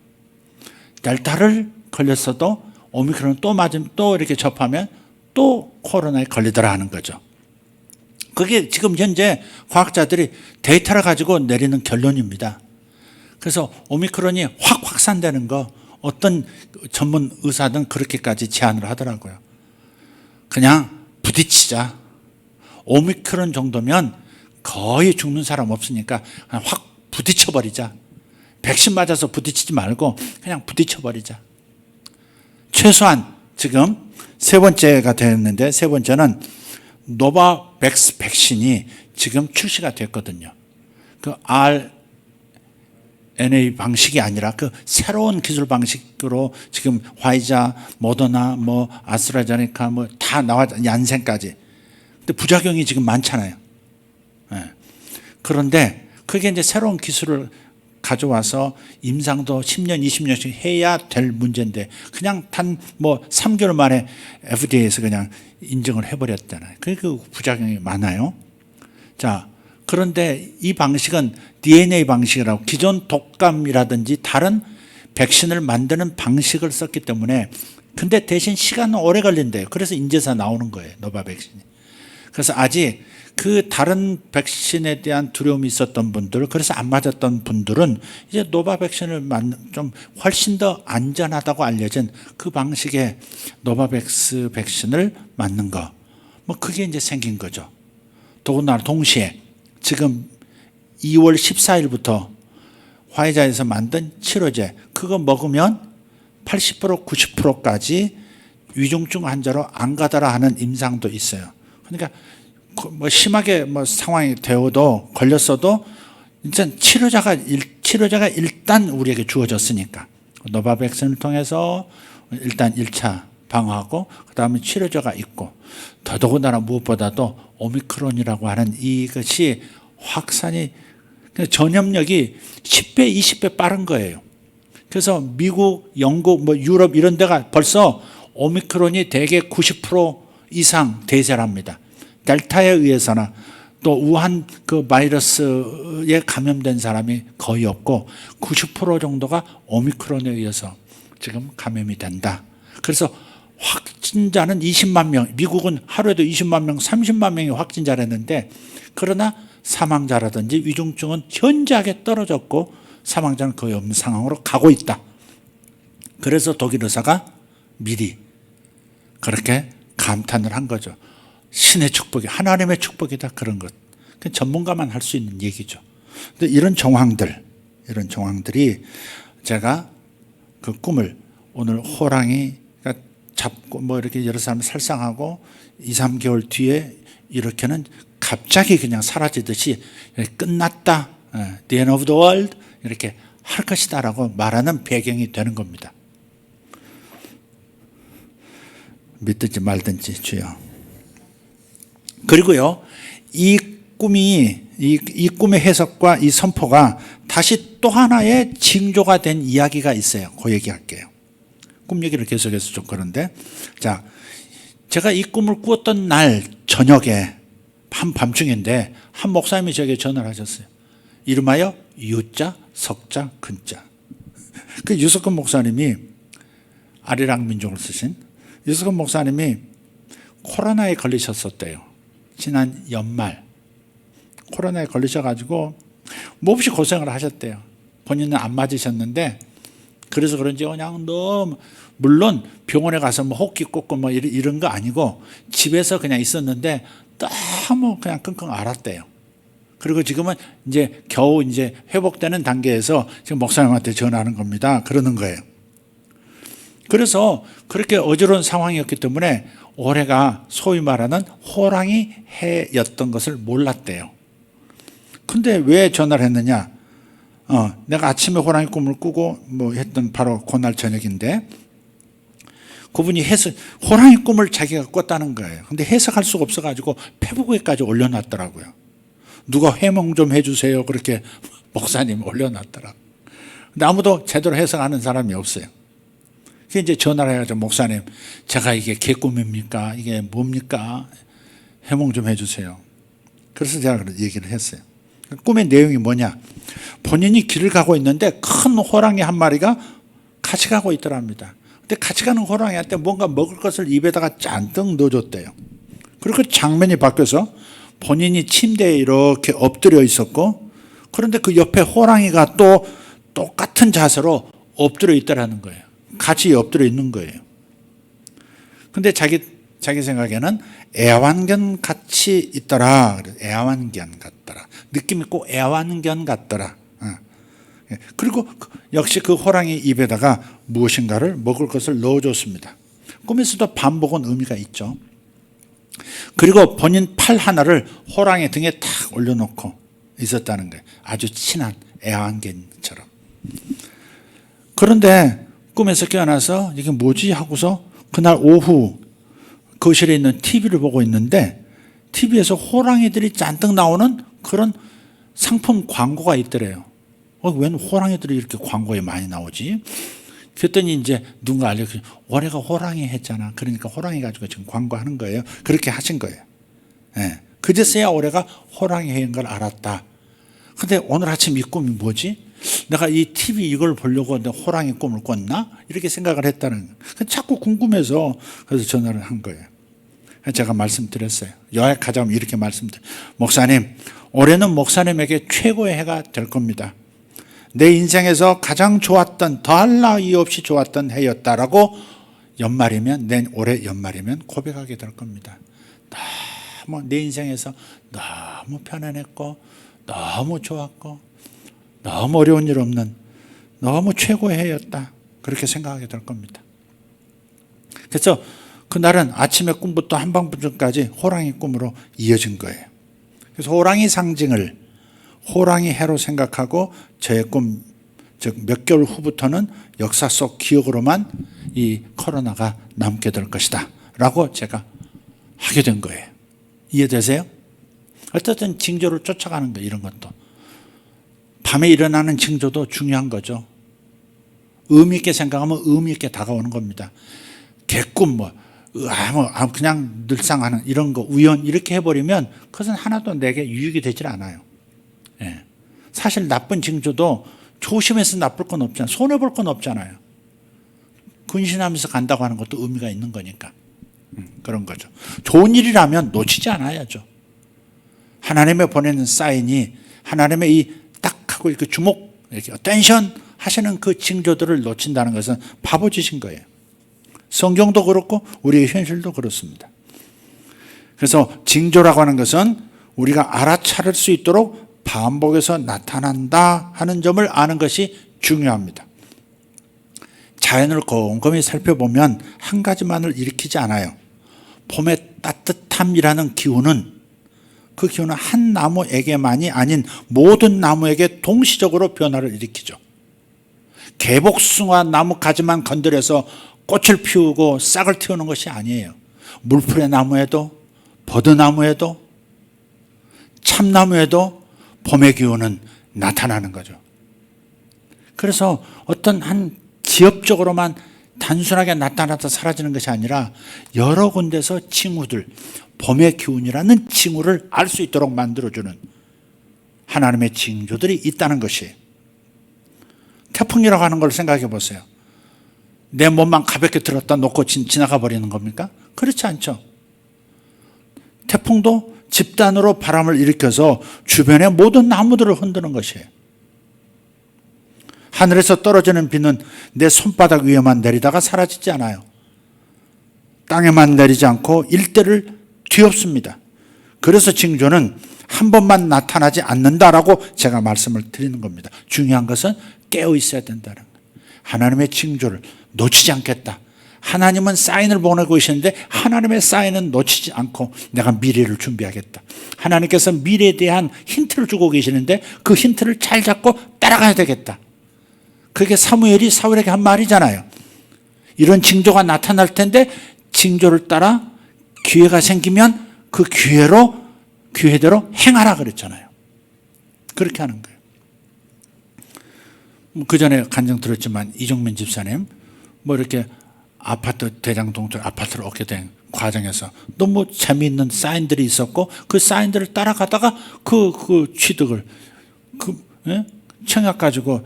Speaker 1: 델타를 걸렸어도 오미크론 또 맞으면 또 이렇게 접하면 또 코로나에 걸리더라 하는 거죠. 그게 지금 현재 과학자들이 데이터를 가지고 내리는 결론입니다. 그래서 오미크론이 확 확산되는 거 어떤 전문 의사든 그렇게까지 제안을 하더라고요. 그냥 부딪히자. 오미크론 정도면 거의 죽는 사람 없으니까 그냥 확 부딪혀버리자. 백신 맞아서 부딪히지 말고 그냥 부딪혀버리자. 최소한 지금 세 번째가 되었는데, 세 번째는 노바백스 백신이 지금 출시가 됐거든요. 그 RNA 방식이 아니라 그 새로운 기술 방식으로 지금 화이자, 모더나, 아스트라제네카 다 나와, 얀센까지. 근데 부작용이 지금 많잖아요. 그런데 그게 이제 새로운 기술을 가져와서 임상도 10년, 20년씩 해야 될 문제인데 그냥 단 뭐 3개월 만에 FDA에서 그냥 인정을 해버렸잖아요. 그 부작용이 많아요. 자, 그런데 이 방식은 DNA 방식이라고 기존 독감이라든지 다른 백신을 만드는 방식을 썼기 때문에 근데 대신 시간은 오래 걸린대요. 그래서 인제서 나오는 거예요. 노바 백신이. 그래서 아직 그 다른 백신에 대한 두려움이 있었던 분들, 그래서 안 맞았던 분들은 이제 노바 백신을 좀 훨씬 더 안전하다고 알려진 그 방식의 노바백스 백신을 맞는 거. 뭐 그게 이제 생긴 거죠. 더군다나 동시에 지금 2월 14일부터 화이자에서 만든 치료제, 그거 먹으면 80% 90%까지 위중증 환자로 안 가더라 하는 임상도 있어요. 그러니까 뭐 심하게 뭐 상황이 되어도 걸렸어도 일단 치료자가 일단 우리에게 주어졌으니까 노바백신을 통해서 일단 1차 방어하고 그다음에 치료제가 있고 더더군다나 무엇보다도 오미크론이라고 하는 이것이 확산이 전염력이 10배, 20배 빠른 거예요. 그래서 미국, 영국, 뭐 유럽 이런 데가 벌써 오미크론이 대개 90% 이상 대세랍니다. 델타에 의해서나 또 우한 그 바이러스에 감염된 사람이 거의 없고 90% 정도가 오미크론에 의해서 지금 감염이 된다. 그래서 확진자는 20만 명, 미국은 하루에도 20만 명, 30만 명이 확진자랬는데 그러나 사망자라든지 위중증은 현저하게 떨어졌고 사망자는 거의 없는 상황으로 가고 있다. 그래서 독일 의사가 미리 그렇게 감탄을 한 거죠. 신의 축복이, 하나님의 축복이다. 그런 것. 전문가만 할 수 있는 얘기죠. 근데 이런 정황들이 제가 그 꿈을 오늘 호랑이가 잡고 뭐 이렇게 여러 사람을 살상하고 2, 3개월 뒤에 이렇게는 갑자기 그냥 사라지듯이 끝났다. The end of the world. 이렇게 할 것이다 라고 말하는 배경이 되는 겁니다. 믿든지 말든지 주여. 그리고요, 이 꿈의 해석과 이 선포가 다시 또 하나의 징조가 된 이야기가 있어요. 그 얘기할게요. 꿈 얘기를 계속해서 좀 그런데, 자, 제가 이 꿈을 꾸었던 날 저녁에 한밤중인데 한 목사님이 저에게 전화를 하셨어요. 이름하여 유자, 석자, 근자. 그 유석근 목사님이 아리랑 민족을 쓰신 유석근 목사님이 코로나에 걸리셨었대요. 지난 연말 코로나에 걸리셔가지고 몹시 고생을 하셨대요. 본인은 안 맞으셨는데 그래서 그런지 그냥 너무 물론 병원에 가서 뭐 호흡기 꽂고 뭐 이런 거 아니고 집에서 그냥 있었는데 너무 그냥 끙끙 앓았대요. 그리고 지금은 이제 겨우 이제 회복되는 단계에서 지금 목사님한테 전화하는 겁니다. 그러는 거예요. 그래서 그렇게 어지러운 상황이었기 때문에 올해가 소위 말하는 호랑이 해였던 것을 몰랐대요. 근데 왜 전화를 했느냐? 내가 아침에 호랑이 꿈을 꾸고 뭐 했던 바로 그날 저녁인데 그분이 호랑이 꿈을 자기가 꿨다는 거예요. 근데 해석할 수가 없어가지고 페북에까지 올려놨더라고요. 누가 해몽 좀 해주세요. 그렇게 목사님 올려놨더라고요. 근데 아무도 제대로 해석하는 사람이 없어요. 그래서 이제 전화를 해가지고 목사님, 제가 이게 개꿈입니까? 이게 뭡니까? 해몽 좀 해주세요. 그래서 제가 그런 얘기를 했어요. 꿈의 내용이 뭐냐? 본인이 길을 가고 있는데 큰 호랑이 한 마리가 같이 가고 있더랍니다. 근데 같이 가는 호랑이한테 뭔가 먹을 것을 입에다가 잔뜩 넣어줬대요. 그리고 그 장면이 바뀌어서 본인이 침대에 이렇게 엎드려 있었고 그런데 그 옆에 호랑이가 또 똑같은 자세로 엎드려 있다라는 거예요. 같이 엎드려 있는 거예요. 근데 자기 생각에는 애완견 같이 있더라. 애완견 같더라. 느낌 있고 애완견 같더라. 그리고 역시 그 호랑이 입에다가 무엇인가를 먹을 것을 넣어줬습니다. 꿈에서도 반복은 의미가 있죠. 그리고 본인 팔 하나를 호랑이 등에 탁 올려놓고 있었다는 거예요. 아주 친한 애완견처럼. 그런데 꿈에서 깨어나서 이게 뭐지 하고서 그날 오후 거실에 있는 TV를 보고 있는데 TV에서 호랑이들이 잔뜩 나오는 그런 상품 광고가 있더래요. 웬 호랑이들이 이렇게 광고에 많이 나오지? 그랬더니 이제 누군가 알려주고 올해가 호랑이 했잖아. 그러니까 호랑이 가지고 지금 광고하는 거예요. 그렇게 하신 거예요. 예. 그제서야 올해가 호랑이 해인 걸 알았다. 근데 오늘 아침 이 꿈이 뭐지? 내가 이 TV 이걸 보려고 호랑이 꿈을 꿨나? 이렇게 생각을 했다는 거예요. 자꾸 궁금해서 그래서 전화를 한 거예요. 제가 말씀드렸어요. 요약하자면 이렇게 말씀드려요. 목사님, 올해는 목사님에게 최고의 해가 될 겁니다. 내 인생에서 가장 좋았던, 더할 나위 없이 좋았던 해였다라고 연말이면, 올해 연말이면 고백하게 될 겁니다. 너무 내 인생에서 너무 편안했고 너무 좋았고 너무 어려운 일 없는 너무 최고의 해였다. 그렇게 생각하게 될 겁니다. 그래서 그날은 아침의 꿈부터 한밤중까지 호랑이 꿈으로 이어진 거예요. 그래서 호랑이 상징을 호랑이 해로 생각하고 저의 꿈, 즉 몇 개월 후부터는 역사 속 기억으로만 이 코로나가 남게 될 것이다 라고 제가 하게 된 거예요. 이해되세요? 어쨌든 징조를 쫓아가는 거예요. 이런 것도 밤에 일어나는 징조도 중요한 거죠. 의미 있게 생각하면 의미 있게 다가오는 겁니다. 개꿈 그냥 늘상 하는 이런 거 우연 이렇게 해버리면 그것은 하나도 내게 유익이 되질 않아요. 예. 사실 나쁜 징조도 조심해서 나쁠 건 없잖아요. 손해볼 건 없잖아요. 근신하면서 간다고 하는 것도 의미가 있는 거니까 그런 거죠. 좋은 일이라면 놓치지 않아야죠. 하나님의 보내는 사인이 하나님의 이 딱 하고 이렇게 주목 이렇게 어텐션 하시는 그 징조들을 놓친다는 것은 바보짓인 거예요. 성경도 그렇고 우리의 현실도 그렇습니다. 그래서 징조라고 하는 것은 우리가 알아차릴 수 있도록 반복해서 나타난다 하는 점을 아는 것이 중요합니다. 자연을 곰곰이 살펴보면 한 가지만을 일으키지 않아요. 봄의 따뜻함이라는 기운은 그 기운은 한 나무에게만이 아닌 모든 나무에게 동시적으로 변화를 일으키죠. 개복숭아 나무 가지만 건드려서 꽃을 피우고 싹을 틔우는 것이 아니에요. 물풀의 나무에도 버드나무에도 참나무에도 봄의 기운은 나타나는 거죠. 그래서 어떤 한 지역적으로만 단순하게 나타나서 사라지는 것이 아니라 여러 군데서 징후들, 봄의 기운이라는 징후를 알 수 있도록 만들어주는 하나님의 징조들이 있다는 것이 태풍이라고 하는 걸 생각해 보세요. 내 몸만 가볍게 들었다 놓고 지나가 버리는 겁니까? 그렇지 않죠. 태풍도 집단으로 바람을 일으켜서 주변의 모든 나무들을 흔드는 것이에요. 하늘에서 떨어지는 비는 내 손바닥 위에만 내리다가 사라지지 않아요. 땅에만 내리지 않고 일대를 뒤엎습니다. 그래서 징조는 한 번만 나타나지 않는다라고 제가 말씀을 드리는 겁니다. 중요한 것은 깨어 있어야 된다는 거예요. 하나님의 징조를 놓치지 않겠다. 하나님은 사인을 보내고 계시는데 하나님의 사인은 놓치지 않고 내가 미래를 준비하겠다. 하나님께서 미래에 대한 힌트를 주고 계시는데 그 힌트를 잘 잡고 따라가야 되겠다. 그게 사무엘이 사울에게 한 말이잖아요. 이런 징조가 나타날 텐데 징조를 따라 기회가 생기면 그 기회대로 행하라 그랬잖아요. 그렇게 하는 거예요. 그 전에 간증 들었지만 이종민 집사님 이렇게 아파트 대장동들 아파트를 얻게 된 과정에서 너무 재미있는 사인들이 있었고 그 사인들을 따라가다가 그 취득을 청약 가지고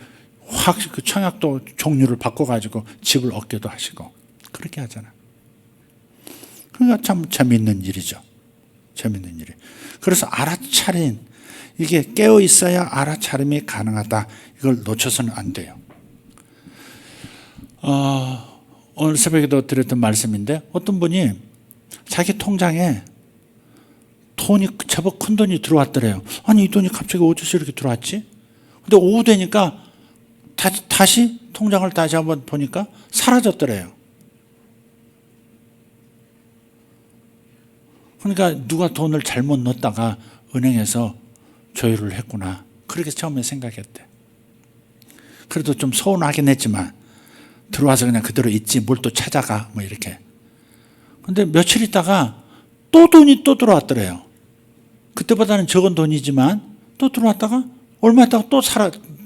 Speaker 1: 그 청약도 종류를 바꿔가지고 집을 얻기도 하시고 그렇게 하잖아요. 그러니까 참 재미있는 일이죠. 재미있는 일이. 그래서 알아차린 이게 깨어 있어야 알아차림이 가능하다. 이걸 놓쳐서는 안 돼요. 오늘 새벽에도 드렸던 말씀인데 어떤 분이 자기 통장에 돈이 제법 큰 돈이 들어왔더래요. 아니 이 돈이 갑자기 어디서 이렇게 들어왔지? 근데 오후 되니까 다시 통장을 다시 한번 보니까 사라졌더래요. 그러니까 누가 돈을 잘못 넣었다가 은행에서 조율을 했구나. 그렇게 처음에 생각했대. 그래도 좀 서운하긴 했지만 들어와서 그냥 그대로 있지 뭘 또 찾아가 이렇게. 근데 며칠 있다가 또 돈이 또 들어왔더래요. 그때보다는 적은 돈이지만 또 들어왔다가 얼마 있다가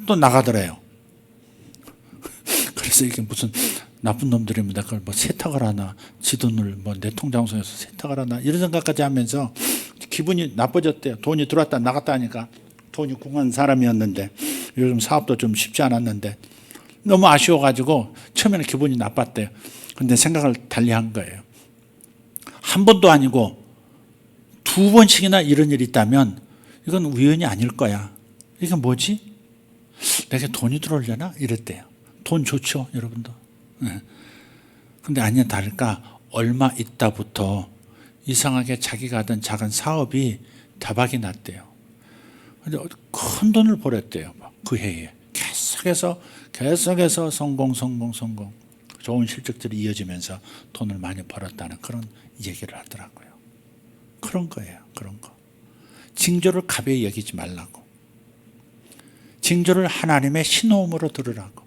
Speaker 1: 또 나가더래요. 그래서 이게 무슨 나쁜 놈들입니다. 그걸 뭐 세탁을 하나, 지 돈을 뭐 내 통장에서 세탁을 하나, 이런 생각까지 하면서 기분이 나빠졌대요. 돈이 들어왔다 나갔다 하니까. 돈이 궁한 사람이었는데, 요즘 사업도 좀 쉽지 않았는데 너무 아쉬워가지고 처음에는 기분이 나빴대요. 근데 생각을 달리한 거예요. 한 번도 아니고 2번씩이나 이런 일이 있다면 이건 우연이 아닐 거야. 이게 뭐지? 내게 돈이 들어오려나? 이랬대요. 돈 좋죠, 여러분도. 근데 아니나 다를까 얼마 있다부터 이상하게 자기가 하던 작은 사업이 대박이 났대요. 근데 큰 돈을 벌었대요. 그 해에 계속해서 성공. 좋은 실적들이 이어지면서 돈을 많이 벌었다는 그런 얘기를 하더라고요. 그런 거예요. 그런 거. 징조를 가벼이 여기지 말라고. 징조를 하나님의 신호음으로 들으라고.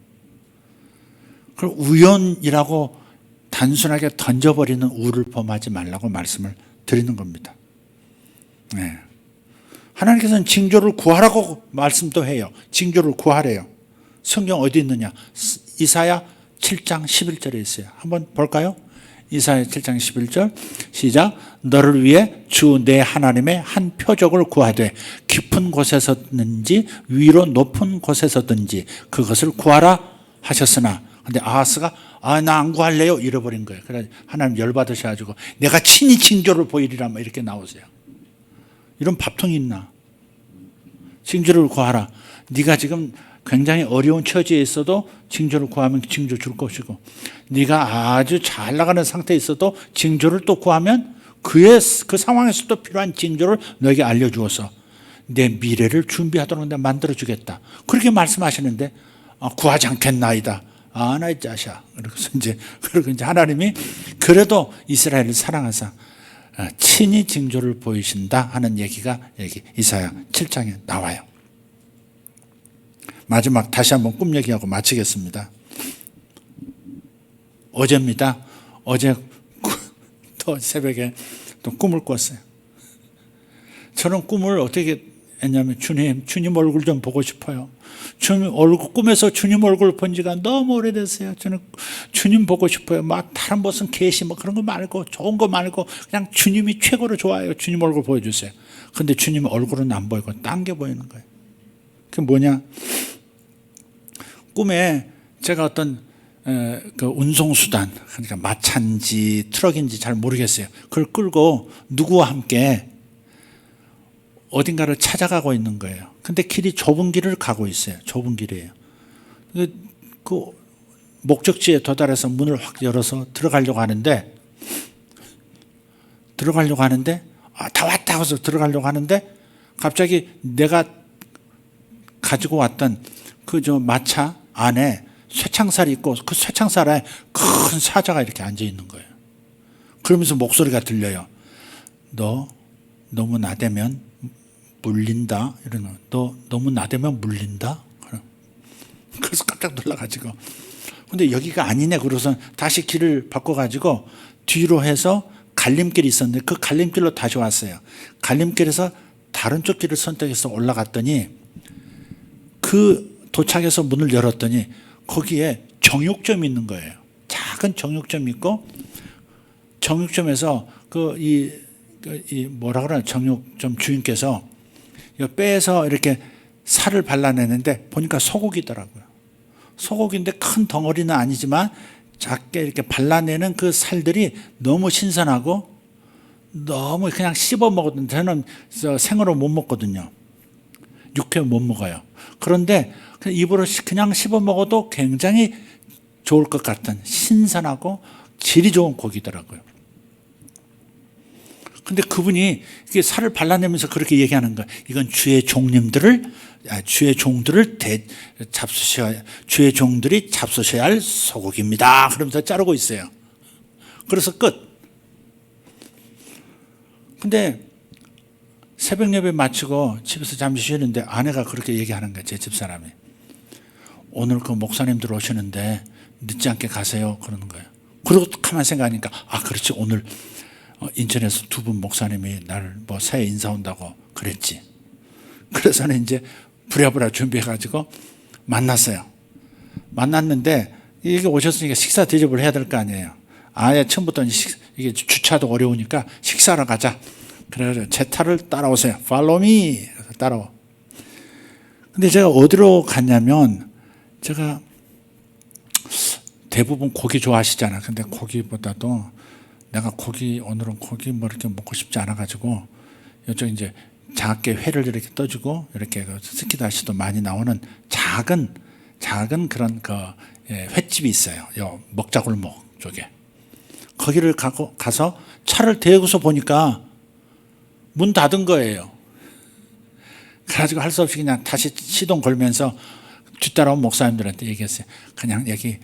Speaker 1: 그걸 우연이라고 단순하게 던져버리는 우를 범하지 말라고 말씀을 드리는 겁니다. 네. 하나님께서는 징조를 구하라고 말씀도 해요. 징조를 구하래요. 성경 어디 있느냐? 이사야 7장 11절에 있어요. 한번 볼까요? 이사야 7장 11절 시작. 너를 위해 주 내 하나님의 한 표적을 구하되 깊은 곳에서든지 위로 높은 곳에서든지 그것을 구하라 하셨으나, 근데 아하스가 나 안 구할래요 잃어버린 거예요. 그래서 하나님 열받으셔가지고 내가 친히 징조를 보이리라 이렇게 나오세요. 이런 밥통이 있나? 징조를 구하라. 네가 지금 굉장히 어려운 처지에 있어도 징조를 구하면 징조 줄 것이고, 네가 아주 잘 나가는 상태에 있어도 징조를 또 구하면 그 상황에서도 필요한 징조를 너에게 알려주어서 내 미래를 준비하도록 내가 만들어주겠다. 그렇게 말씀하시는데 구하지 않겠나이다. 나의 자샤. 그리고 이제 하나님이 그래도 이스라엘을 사랑하사 친히 징조를 보이신다 하는 얘기가 여기 이사야 7장에 나와요. 마지막 다시 한번 꿈 얘기하고 마치겠습니다. 어제입니다. 어제 또 새벽에 또 꿈을 꿨어요. 저는 꿈을 어떻게 했냐면 주님 얼굴 좀 보고 싶어요. 주님 얼굴, 꿈에서 주님 얼굴 본 지가 너무 오래됐어요. 저는 주님 보고 싶어요. 막 다른 무슨 계시 뭐 그런 거 말고, 좋은 거 말고 그냥 주님이 최고로 좋아요. 주님 얼굴 보여주세요. 근데 주님 얼굴은 안 보이고 딴 게 보이는 거예요. 그게 뭐냐? 꿈에 제가 어떤 그 운송수단, 그러니까 마차인지 트럭인지 잘 모르겠어요. 그걸 끌고 누구와 함께 어딘가를 찾아가고 있는 거예요. 근데 길이 좁은 길을 가고 있어요. 좁은 길이에요. 그 목적지에 도달해서 문을 확 열어서 들어가려고 하는데 다 왔다 해서 들어가려고 하는데 갑자기 내가 가지고 왔던 그 마차 안에 쇠창살이 있고 그 쇠창살에 큰 사자가 이렇게 앉아 있는 거예요. 그러면서 목소리가 들려요. 너 너무 나대면 물린다. 이러는. 너 너무 나대면 물린다. 그래서 깜짝 놀라가지고. 근데 여기가 아니네. 그래서 다시 길을 바꿔가지고 뒤로 해서 갈림길이 있었는데 그 갈림길로 다시 왔어요. 갈림길에서 다른 쪽 길을 선택해서 올라갔더니 그 도착해서 문을 열었더니 거기에 정육점이 있는 거예요. 작은 정육점이 있고, 정육점에서 뭐라 그러나 정육점 주인께서 뼈에서 이렇게 살을 발라내는데 보니까 소고기더라고요. 소고기인데 큰 덩어리는 아니지만 작게 이렇게 발라내는 그 살들이 너무 신선하고 너무 그냥 씹어 먹었는데, 저는 생으로 못 먹거든요. 육회 못 먹어요. 그런데 입으로 그냥 씹어 먹어도 굉장히 좋을 것 같은 신선하고 질이 좋은 고기더라고요. 근데 그분이 이게 살을 발라내면서 그렇게 얘기하는 거예요. 이건 주의 종들이 잡수셔야 할 소고기입니다. 그러면서 자르고 있어요. 그래서 끝. 근데 새벽 예배 마치고 집에서 잠시 쉬는데 아내가 그렇게 얘기하는 거예요. 제 집사람이. 오늘 그 목사님들 오시는데 늦지 않게 가세요. 그러는 거예요. 그리고 가만 생각하니까 그렇지. 오늘 인천에서 2분 목사님이 날 새해 인사 온다고 그랬지. 그래서는 이제 부랴부랴 준비해가지고 만났어요. 만났는데 이게 오셨으니까 식사 대접을 해야 될 거 아니에요. 아예 처음부터 이게 주차도 어려우니까 식사하러 가자. 그래서 제 차를 따라오세요. Follow me. 따라와. 근데 제가 어디로 갔냐면, 제가 대부분 고기 좋아하시잖아. 근데 고기보다도 내가 오늘은 고기 뭐 이렇게 먹고 싶지 않아가지고, 이쪽 이제 작게 회를 이렇게 떠주고, 이렇게 스키다시도 많이 나오는 작은 그런 횟집이 있어요. 요 먹자골목 쪽에. 거기를 가서 차를 대고서 보니까 문 닫은 거예요. 그래가지고 할 수 없이 그냥 다시 시동 걸면서 뒤따라온 목사님들한테 얘기했어요. 그냥 여기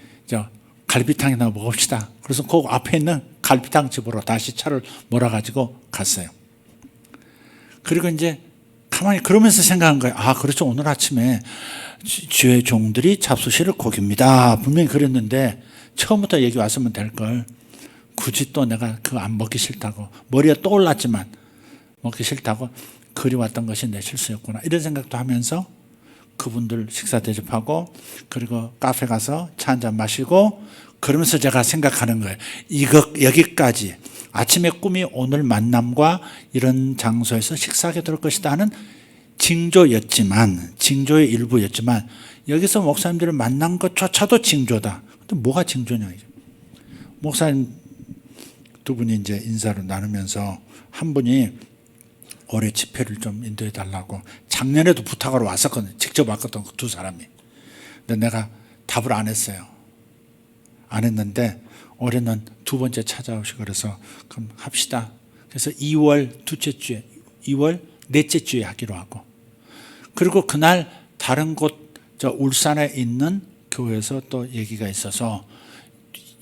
Speaker 1: 갈비탕이나 먹읍시다. 그래서 그 앞에 있는 갈비탕 집으로 다시 차를 몰아가지고 갔어요. 그리고 이제 가만히 그러면서 생각한 거예요. 아, 그렇죠. 오늘 아침에 주의 종들이 잡수실 고기입니다. 분명히 그랬는데 처음부터 얘기 왔으면 될 걸. 굳이 또 내가 그거 안 먹기 싫다고, 머리에 떠올랐지만 먹기 싫다고 그리웠던 것이 내 실수였구나, 이런 생각도 하면서 그분들 식사 대접하고, 그리고 카페 가서 차 한잔 마시고, 그러면서 제가 생각하는 거예요. 여기까지 아침의 꿈이 오늘 만남과 이런 장소에서 식사하게 될 것이다 하는 징조의 일부였지만, 여기서 목사님들을 만난 것조차도 징조다. 근데 뭐가 징조냐? 목사님 두 분이 이제 인사를 나누면서 한 분이 올해 집회를 좀 인도해 달라고 작년에도 부탁하러 왔었거든요. 직접 왔거든, 그 두 사람이. 근데 내가 답을 안 했어요. 안 했는데 올해는 두 번째 찾아오시고 그래서 그럼 합시다. 그래서 2월 둘째 주에, 2월 넷째 주에 하기로 하고, 그리고 그날 다른 곳 울산에 있는 교회에서 또 얘기가 있어서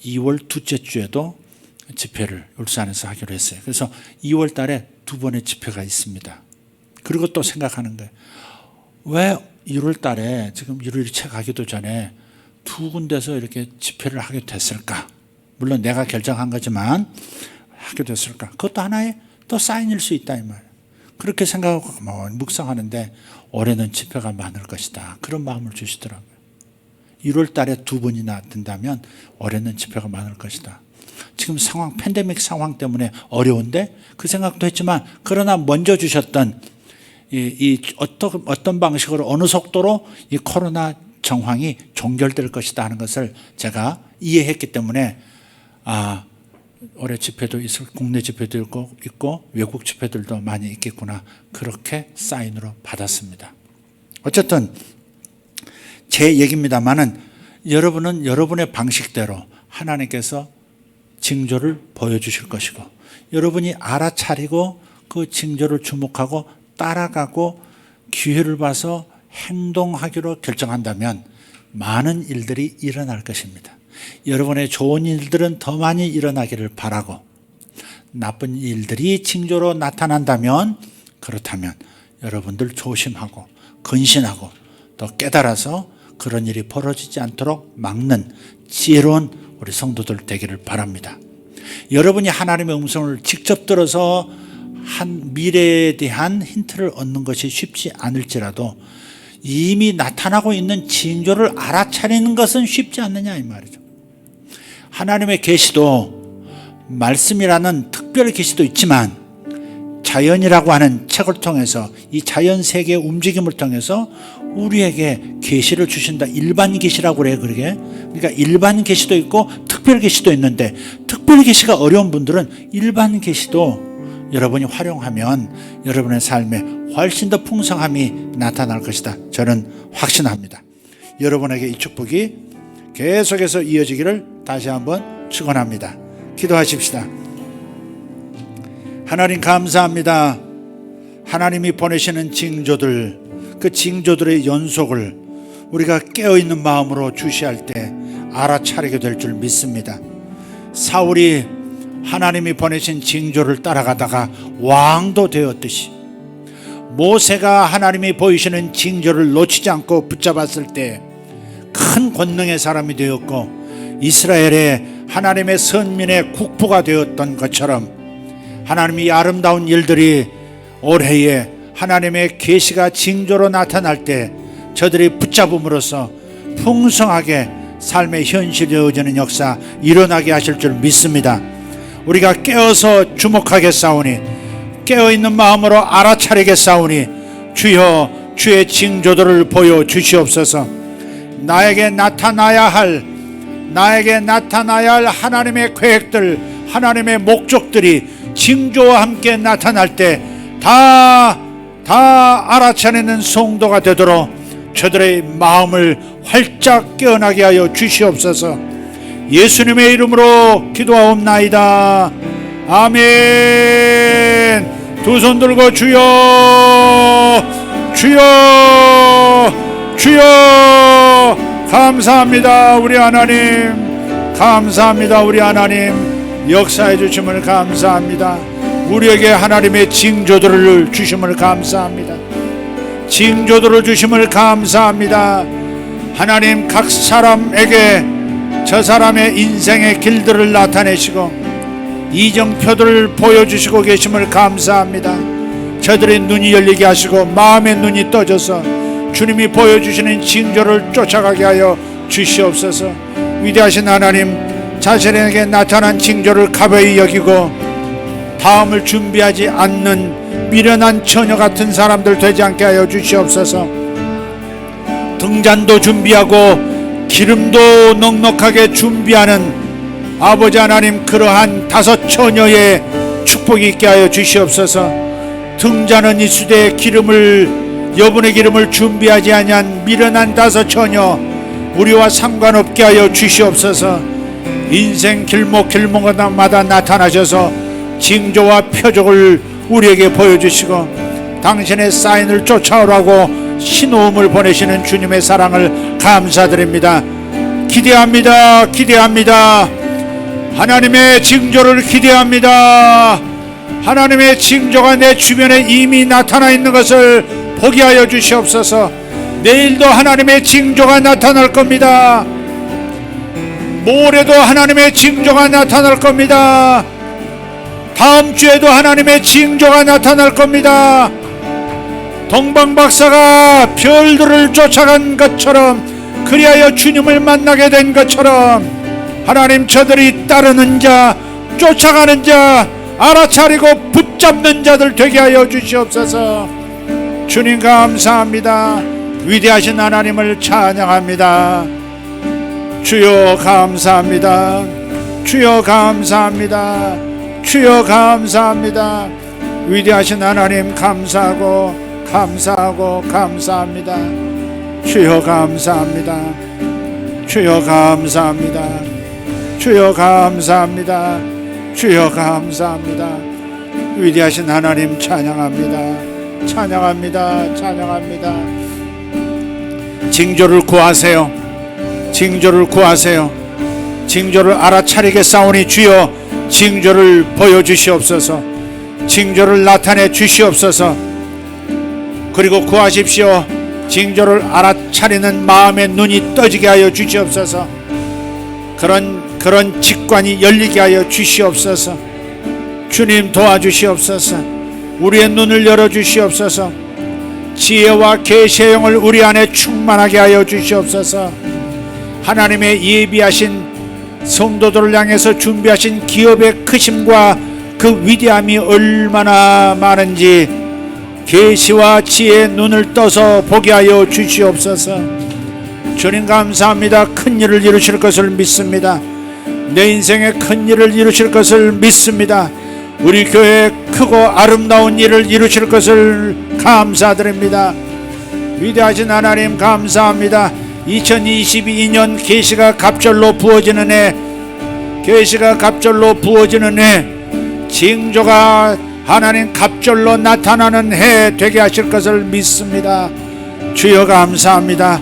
Speaker 1: 2월 둘째 주에도 집회를 울산에서 하기로 했어요. 그래서 2월 달에 두 번의 집회가 있습니다. 그리고 또 생각하는 거예요. 왜 1월 달에, 지금 1월이 채 가기도 전에 두 군데서 이렇게 집회를 하게 됐을까? 물론 내가 결정한 거지만 하게 됐을까? 그것도 하나의 또 사인일 수 있다, 이 말이에요. 그렇게 생각하고 묵상하는데 올해는 집회가 많을 것이다, 그런 마음을 주시더라고요. 1월 달에 두 번이나 된다면 올해는 집회가 많을 것이다. 지금 팬데믹 상황 때문에 어려운데 그 생각도 했지만, 그러나 먼저 주셨던 어떤 방식으로 어느 속도로 이 코로나 정황이 종결될 것이다 하는 것을 제가 이해했기 때문에, 올해 집회도 있을, 국내 집회도 있고 외국 집회들도 많이 있겠구나, 그렇게 사인으로 받았습니다. 어쨌든 제 얘기입니다만은, 여러분은 여러분의 방식대로 하나님께서 징조를 보여주실 것이고, 여러분이 알아차리고 그 징조를 주목하고 따라가고 기회를 봐서 행동하기로 결정한다면 많은 일들이 일어날 것입니다. 여러분의 좋은 일들은 더 많이 일어나기를 바라고, 나쁜 일들이 징조로 나타난다면, 그렇다면 여러분들 조심하고 근신하고 또 깨달아서 그런 일이 벌어지지 않도록 막는 지혜로운 우리 성도들 되기를 바랍니다. 여러분이 하나님의 음성을 직접 들어서 한 미래에 대한 힌트를 얻는 것이 쉽지 않을지라도 이미 나타나고 있는 징조를 알아차리는 것은 쉽지 않느냐, 이 말이죠. 하나님의 계시도, 말씀이라는 특별 계시도 있지만 자연이라고 하는 책을 통해서, 이 자연 세계의 움직임을 통해서 우리에게 계시를 주신다. 일반 계시라고 그래요. 그러니까 일반 계시도 있고 특별 계시도 있는데, 특별 계시가 어려운 분들은 일반 계시도 여러분이 활용하면 여러분의 삶에 훨씬 더 풍성함이 나타날 것이다, 저는 확신합니다. 여러분에게 이 축복이 계속해서 이어지기를 다시 한번 축원합니다. 기도하십시다. 하나님 감사합니다. 하나님이 보내시는 징조들, 그 징조들의 연속을 우리가 깨어있는 마음으로 주시할 때 알아차리게 될 줄 믿습니다. 사울이 하나님이 보내신 징조를 따라가다가 왕도 되었듯이, 모세가 하나님이 보이시는 징조를 놓치지 않고 붙잡았을 때 큰 권능의 사람이 되었고, 이스라엘의 하나님의 선민의 국부가 되었던 것처럼, 하나님이 아름다운 일들이 올해에 하나님의 계시가 징조로 나타날 때 저들이 붙잡음으로써 풍성하게 삶의 현실이 되어지는 역사 일어나게 하실 줄 믿습니다. 우리가 깨어서 주목하겠사오니, 깨어있는 마음으로 알아차리겠사오니 주여 주의 징조들을 보여주시옵소서. 나에게 나타나야 할 하나님의 계획들, 하나님의 목적들이 징조와 함께 나타날 때 다 알아차리는 성도가 되도록 저들의 마음을 활짝 깨어나게 하여 주시옵소서. 예수님의 이름으로 기도하옵나이다. 아멘. 두 손 들고 주여 주여 주여. 감사합니다 우리 하나님, 감사합니다 우리 하나님. 역사해 주심을 감사합니다. 우리에게 하나님의 징조들을 주심을 감사합니다. 징조들을 주심을 감사합니다. 하나님, 각 사람에게 저 사람의 인생의 길들을 나타내시고 이정표들을 보여주시고 계심을 감사합니다. 저들의 눈이 열리게 하시고 마음의 눈이 떠져서 주님이 보여주시는 징조를 쫓아가게 하여 주시옵소서. 위대하신 하나님, 자신에게 나타난 징조를 가벼이 여기고 다음을 준비하지 않는 미련한 처녀 같은 사람들 되지 않게 하여 주시옵소서. 등잔도 준비하고 기름도 넉넉하게 준비하는 아버지 하나님, 그러한 다섯 처녀의 축복이 있게 하여 주시옵소서. 등잔은 이수대 여분의 기름을 준비하지 아니한 미련한 다섯 처녀 우리와 상관없게 하여 주시옵소서. 인생 길목마다 나타나셔서 징조와 표적을 우리에게 보여주시고 당신의 사인을 쫓아오라고 신호음을 보내시는 주님의 사랑을 감사드립니다. 기대합니다. 하나님의 징조를 기대합니다. 하나님의 징조가 내 주변에 이미 나타나 있는 것을 보게 하여 주시옵소서. 내일도 하나님의 징조가 나타날 겁니다. 모레도 하나님의 징조가 나타날 겁니다. 다음 주에도 하나님의 징조가 나타날 겁니다. 동방박사가 별들을 쫓아간 것처럼, 그리하여 주님을 만나게 된 것처럼 하나님, 저들이 따르는 자, 쫓아가는 자, 알아차리고 붙잡는 자들 되게 하여 주시옵소서. 주님 감사합니다. 위대하신 하나님을 찬양합니다. 주여 감사합니다. 주여 감사합니다. 주여 감사합니다. 위대하신 하나님 감사하고 감사합니다. 주여 감사합니다. 주여 감사합니다. 주여 감사합니다. 주여 감사합니다. 위대하신 하나님 찬양합니다. 찬양합니다. 징조를 구하세요. 징조를 알아차리겠사오니 주여 징조를 보여주시옵소서. 징조를 나타내 주시옵소서. 그리고 구하십시오. 징조를 알아차리는 마음의 눈이 떠지게 하여 주시옵소서. 그런 직관이 열리게 하여 주시옵소서. 주님 도와주시옵소서. 우리의 눈을 열어주시옵소서. 지혜와 계시의 영을 우리 안에 충만하게 하여 주시옵소서. 하나님의 예비하신 성도들을 향해서 준비하신 기업의 크심과 그 위대함이 얼마나 많은지 계시와 지혜의 눈을 떠서 보게 하여 주시옵소서. 주님 감사합니다. 큰 일을 이루실 것을 믿습니다. 내 인생에 큰 일을 이루실 것을 믿습니다. 우리 교회에 크고 아름다운 일을 이루실 것을 감사드립니다. 위대하신 하나님 감사합니다. 2022년 계시가 갑절로 부어지는 해, 징조가 하나님 갑절로 나타나는 해 되게 하실 것을 믿습니다. 주여 감사합니다.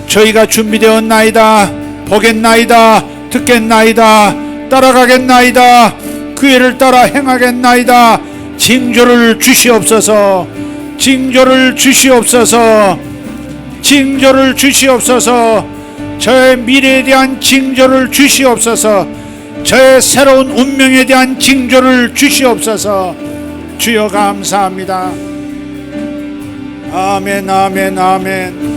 Speaker 1: 저희가 준비되었나이다. 보겠나이다. 듣겠나이다. 따라가겠나이다. 그 일을 따라 행하겠나이다. 징조를 주시옵소서. 저의 미래에 대한 징조를 주시옵소서. 저의 새로운 운명에 대한 징조를 주시옵소서. 주여 감사합니다. 아멘, 아멘, 아멘.